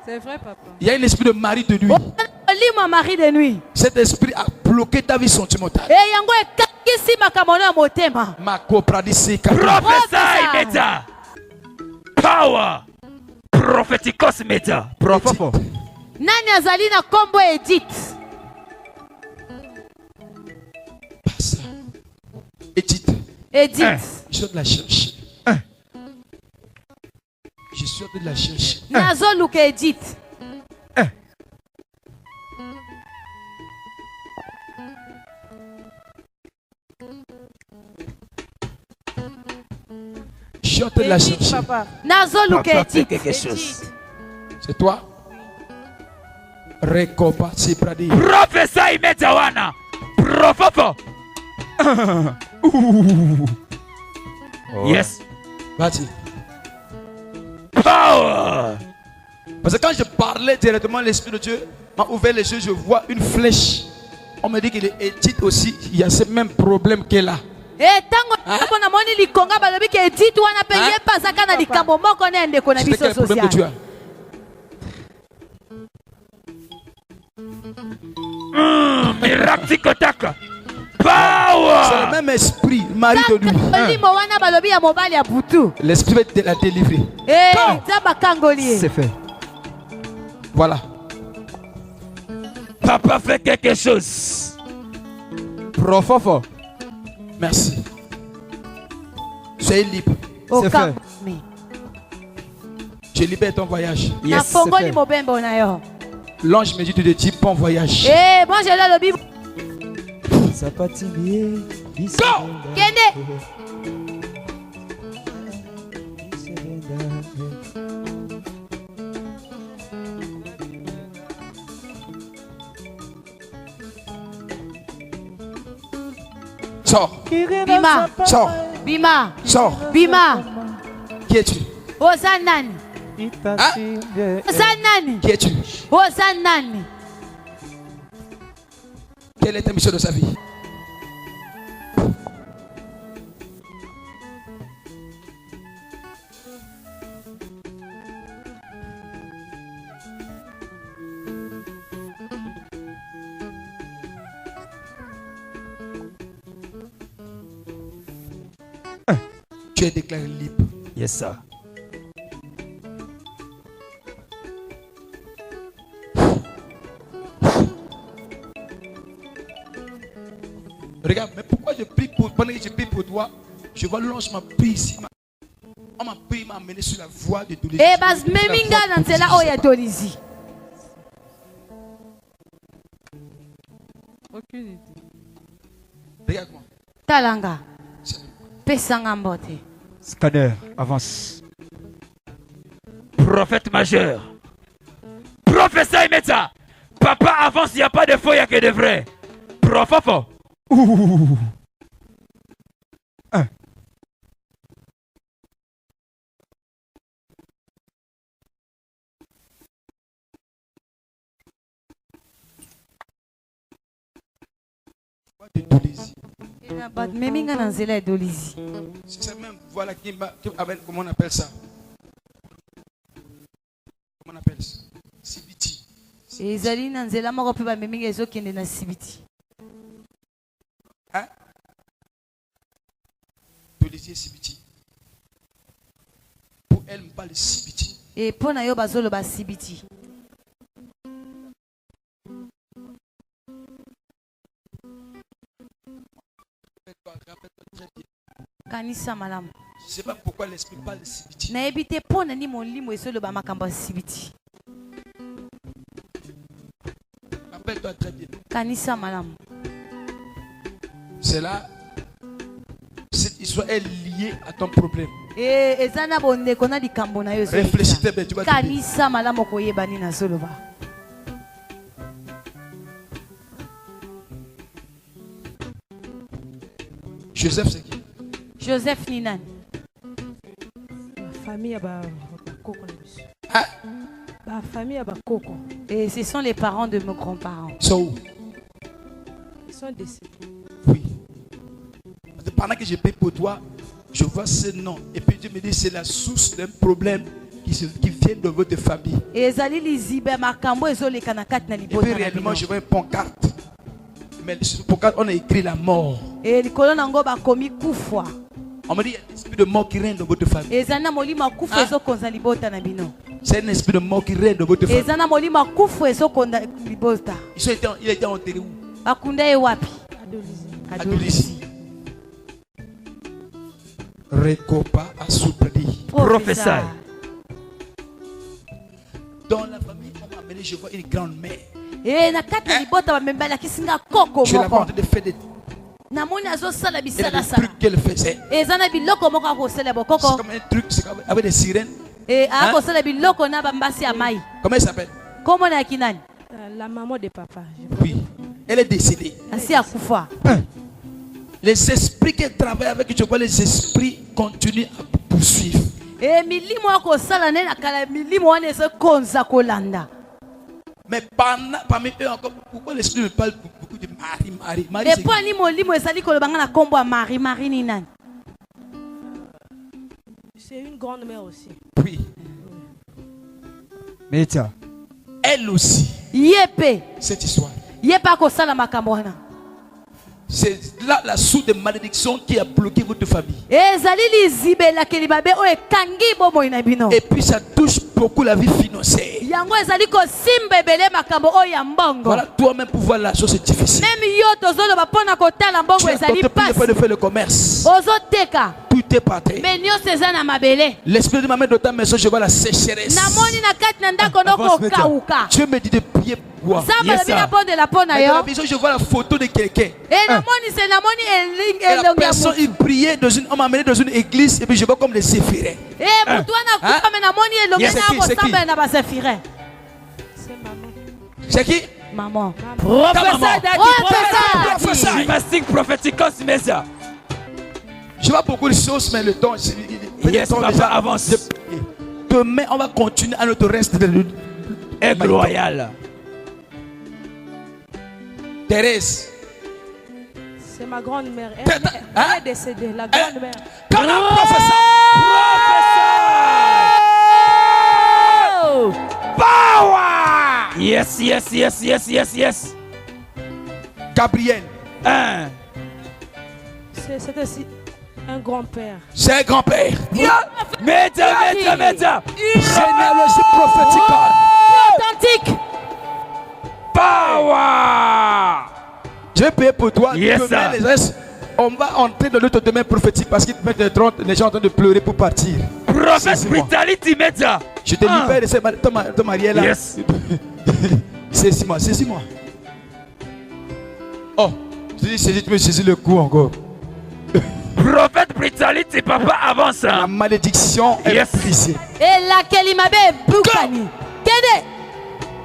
S5: C'est vrai, papa.
S3: Il y a un esprit de mari de lui. Cet esprit a bloqué ta vie sentimentale. Ma copradisika.
S2: Prophesy média. Power. Prophéticos média.
S7: Profafo.
S4: Nani azali na kombo Edith?
S3: Je suis de la chercher. Je suis de la chercher.
S4: Nazo luka Edith.
S3: Je suis de la chercher.
S4: Nazo luka Edith.
S2: Quelque chose.
S3: C'est toi? Recopa, c'est pradi.
S2: Prophesy média wana. Profafo. Yes.
S3: Vas-y.
S2: Power.
S3: Parce que quand je parlais directement, l'Esprit de Dieu m'a ouvert les yeux, je vois une flèche. On me dit qu'il est Edith aussi, il y a ce même problème qu'elle a.
S4: C'était quel
S3: problème que tu as?
S2: Miraktikotaka. Power.
S3: C'est le même esprit, mari de lui. L'esprit va te la délivrer.
S7: C'est fait.
S3: Voilà.
S2: Papa fait quelque chose.
S7: Profafo.
S3: Merci. Soyez libre.
S7: C'est fait.
S3: Je libère ton voyage.
S7: Yes, c'est fait.
S3: L'ange me dit de te dire bon voyage.
S6: Go!
S3: Sors.
S4: Bima.
S3: Sors.
S4: Bima.
S3: Sors.
S4: Bima.
S3: Qui es-tu?
S4: Osanani.
S3: Hein?
S4: Osanani.
S3: Qui es-tu?
S4: Osanani.
S3: Quelle est ta mission de sa vie? Tu es déclaré libre.
S2: Yes, sir.
S3: Regarde, mais pourquoi je prie pour, pendant que je prie pour toi, je vois l'ange m'a pris ici. On m'a pris, m'a amené sur la voie de Dolisie.
S5: Aucune idée.
S3: Regarde-moi.
S4: Talanga. Pesanga mbote.
S7: Scanner, avance.
S2: Prophète majeur. Professeur Imeta. Papa avance, il n'y a pas de faux, il n'y a que de vrai. Profafo.
S3: De Dolisie. C'est ça même, voilà, comment on appelle ça? Comment on appelle ça? Sibiti. Hein? Dolisie et Sibiti. Pour elle, me parle de Sibiti.
S4: Et pour na yo bazolo ba sibiti. Kanisa malamu.
S1: Je ne sais pas pourquoi l'esprit parle de sibiti.
S4: Na ebite pour na ni mon limo esolo ba makambo sibiti.
S1: Rappelle-toi très bien.
S4: Kanisa malamu.
S1: C'est là. Cette histoire est liée à ton problème.
S4: Ezana bonde kona likambo na yo.
S1: Réfléchis très bien, tu vas te dire.
S4: Kanisa malamu koyeba ni na solo ba.
S1: Joseph c'est qui?
S4: Joseph Ninan.
S5: Famille ba koko na biso.
S1: Ah.
S5: Ba famille ba koko.
S4: Et ce sont les parents de mes grands-parents.
S1: Ils sont où?
S5: Ils sont décédés.
S1: Oui. Pendant que je paie pour toi, je vois ce nom. Et puis Dieu me dit c'est la source d'un problème qui vient de votre famille.
S4: Et puis
S1: réellement, je vois une pancarte. Mais sur le pancarte, on a écrit la mort.
S4: On
S1: me dit il y a un esprit de mort qui règne dans votre famille. C'est un esprit de mort qui règne dans votre famille. Il a été enterré où?
S5: À
S1: Dolisie. Recopa a soupli.
S2: Professeur.
S1: Dans la famille, on m'a amené, je vois une grande mère.
S4: Je
S1: la vois en train de faire des trucs qu'elle faisait. C'est comme un truc avec des sirènes. Hein? Comment elle s'appelle?
S5: La maman de papa.
S1: Oui. Elle est décédée. Les esprits qui travaillent avec, je vois les esprits continuent à poursuivre. Mais parmi eux encore, pourquoi l'esprit me parle beaucoup de Marie?
S5: C'est une grande mère aussi.
S1: Oui. Mais elle aussi. Cette histoire. C'est là la source de malédiction qui a bloqué votre famille. Et puis ça touche beaucoup la vie financière. Voilà, toi-même pour voir la chose est difficile. Tu as tenté plus de faire le commerce. Tout est parti. L'esprit de ma mère dans ta maison, je vois la sécheresse. Dieu me dit de prier pour toi. Dans la vision, je vois la photo de quelqu'un. Et la personne, il priait on m'a amené dans une église et puis je vois comme les séphirais. C'est qui?
S4: Maman.
S2: Professeur. Gymnastique prophétique.
S1: Je vois beaucoup de choses, mais le temps,
S2: papa avance.
S1: Demain, on va continuer à notre reste de lutte.
S2: Aigle royal.
S1: Thérèse.
S5: C'est ma grand-mère. Elle est décédée, la grand-mère.
S1: Professeur.
S2: Power. Yes.
S1: Gabriel.
S5: C'est aussi un grand-père.
S1: C'est un grand-père.
S2: Média.
S1: Généalogie prophétique.
S4: Authentique.
S2: Power.
S1: Je vais payer pour toi.
S2: Yes,
S1: demain, les restes, on va entrer dans notre domaine prophétique parce qu'il met les gens sont en train de pleurer pour partir.
S2: Prophète Brutality Média.
S1: Je te libère de ton mariage là.
S2: Yes.
S1: Saisis-moi. Oh, je dis saisis, tu me saisis le coup encore.
S2: Prophète Brutality, papa avance.
S1: La malédiction est brisée.
S4: Et laquelle il m'avait boukani. Kede.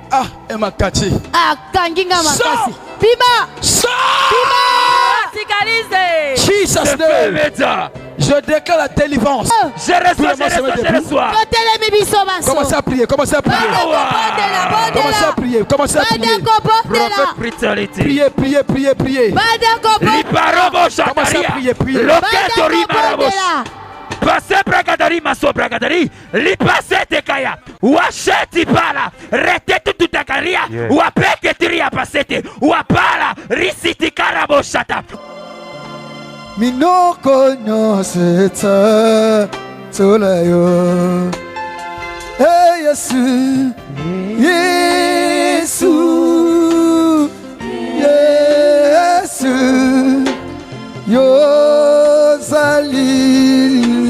S1: Ah, elle m'a caché.
S4: Ah, kanginga makasi. Bima.
S1: Jesus name. Je déclare la délivrance.
S2: Je reçois.
S1: Commencez à prier. Commencez à prier.
S2: Prophète Brutality.
S1: Priez.
S2: Commencez
S1: à prier.
S2: Passe bragadari maso bragadari li passe te kaya washeti pala rete tu takaria wapeke tiria pasete wapala risiti karabo shata
S3: minoko nyoseta tolayo Yesu, Yesu, Yesu, Yozali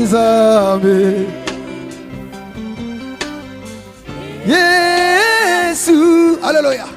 S3: Nzambe. Yesu, Alléluia.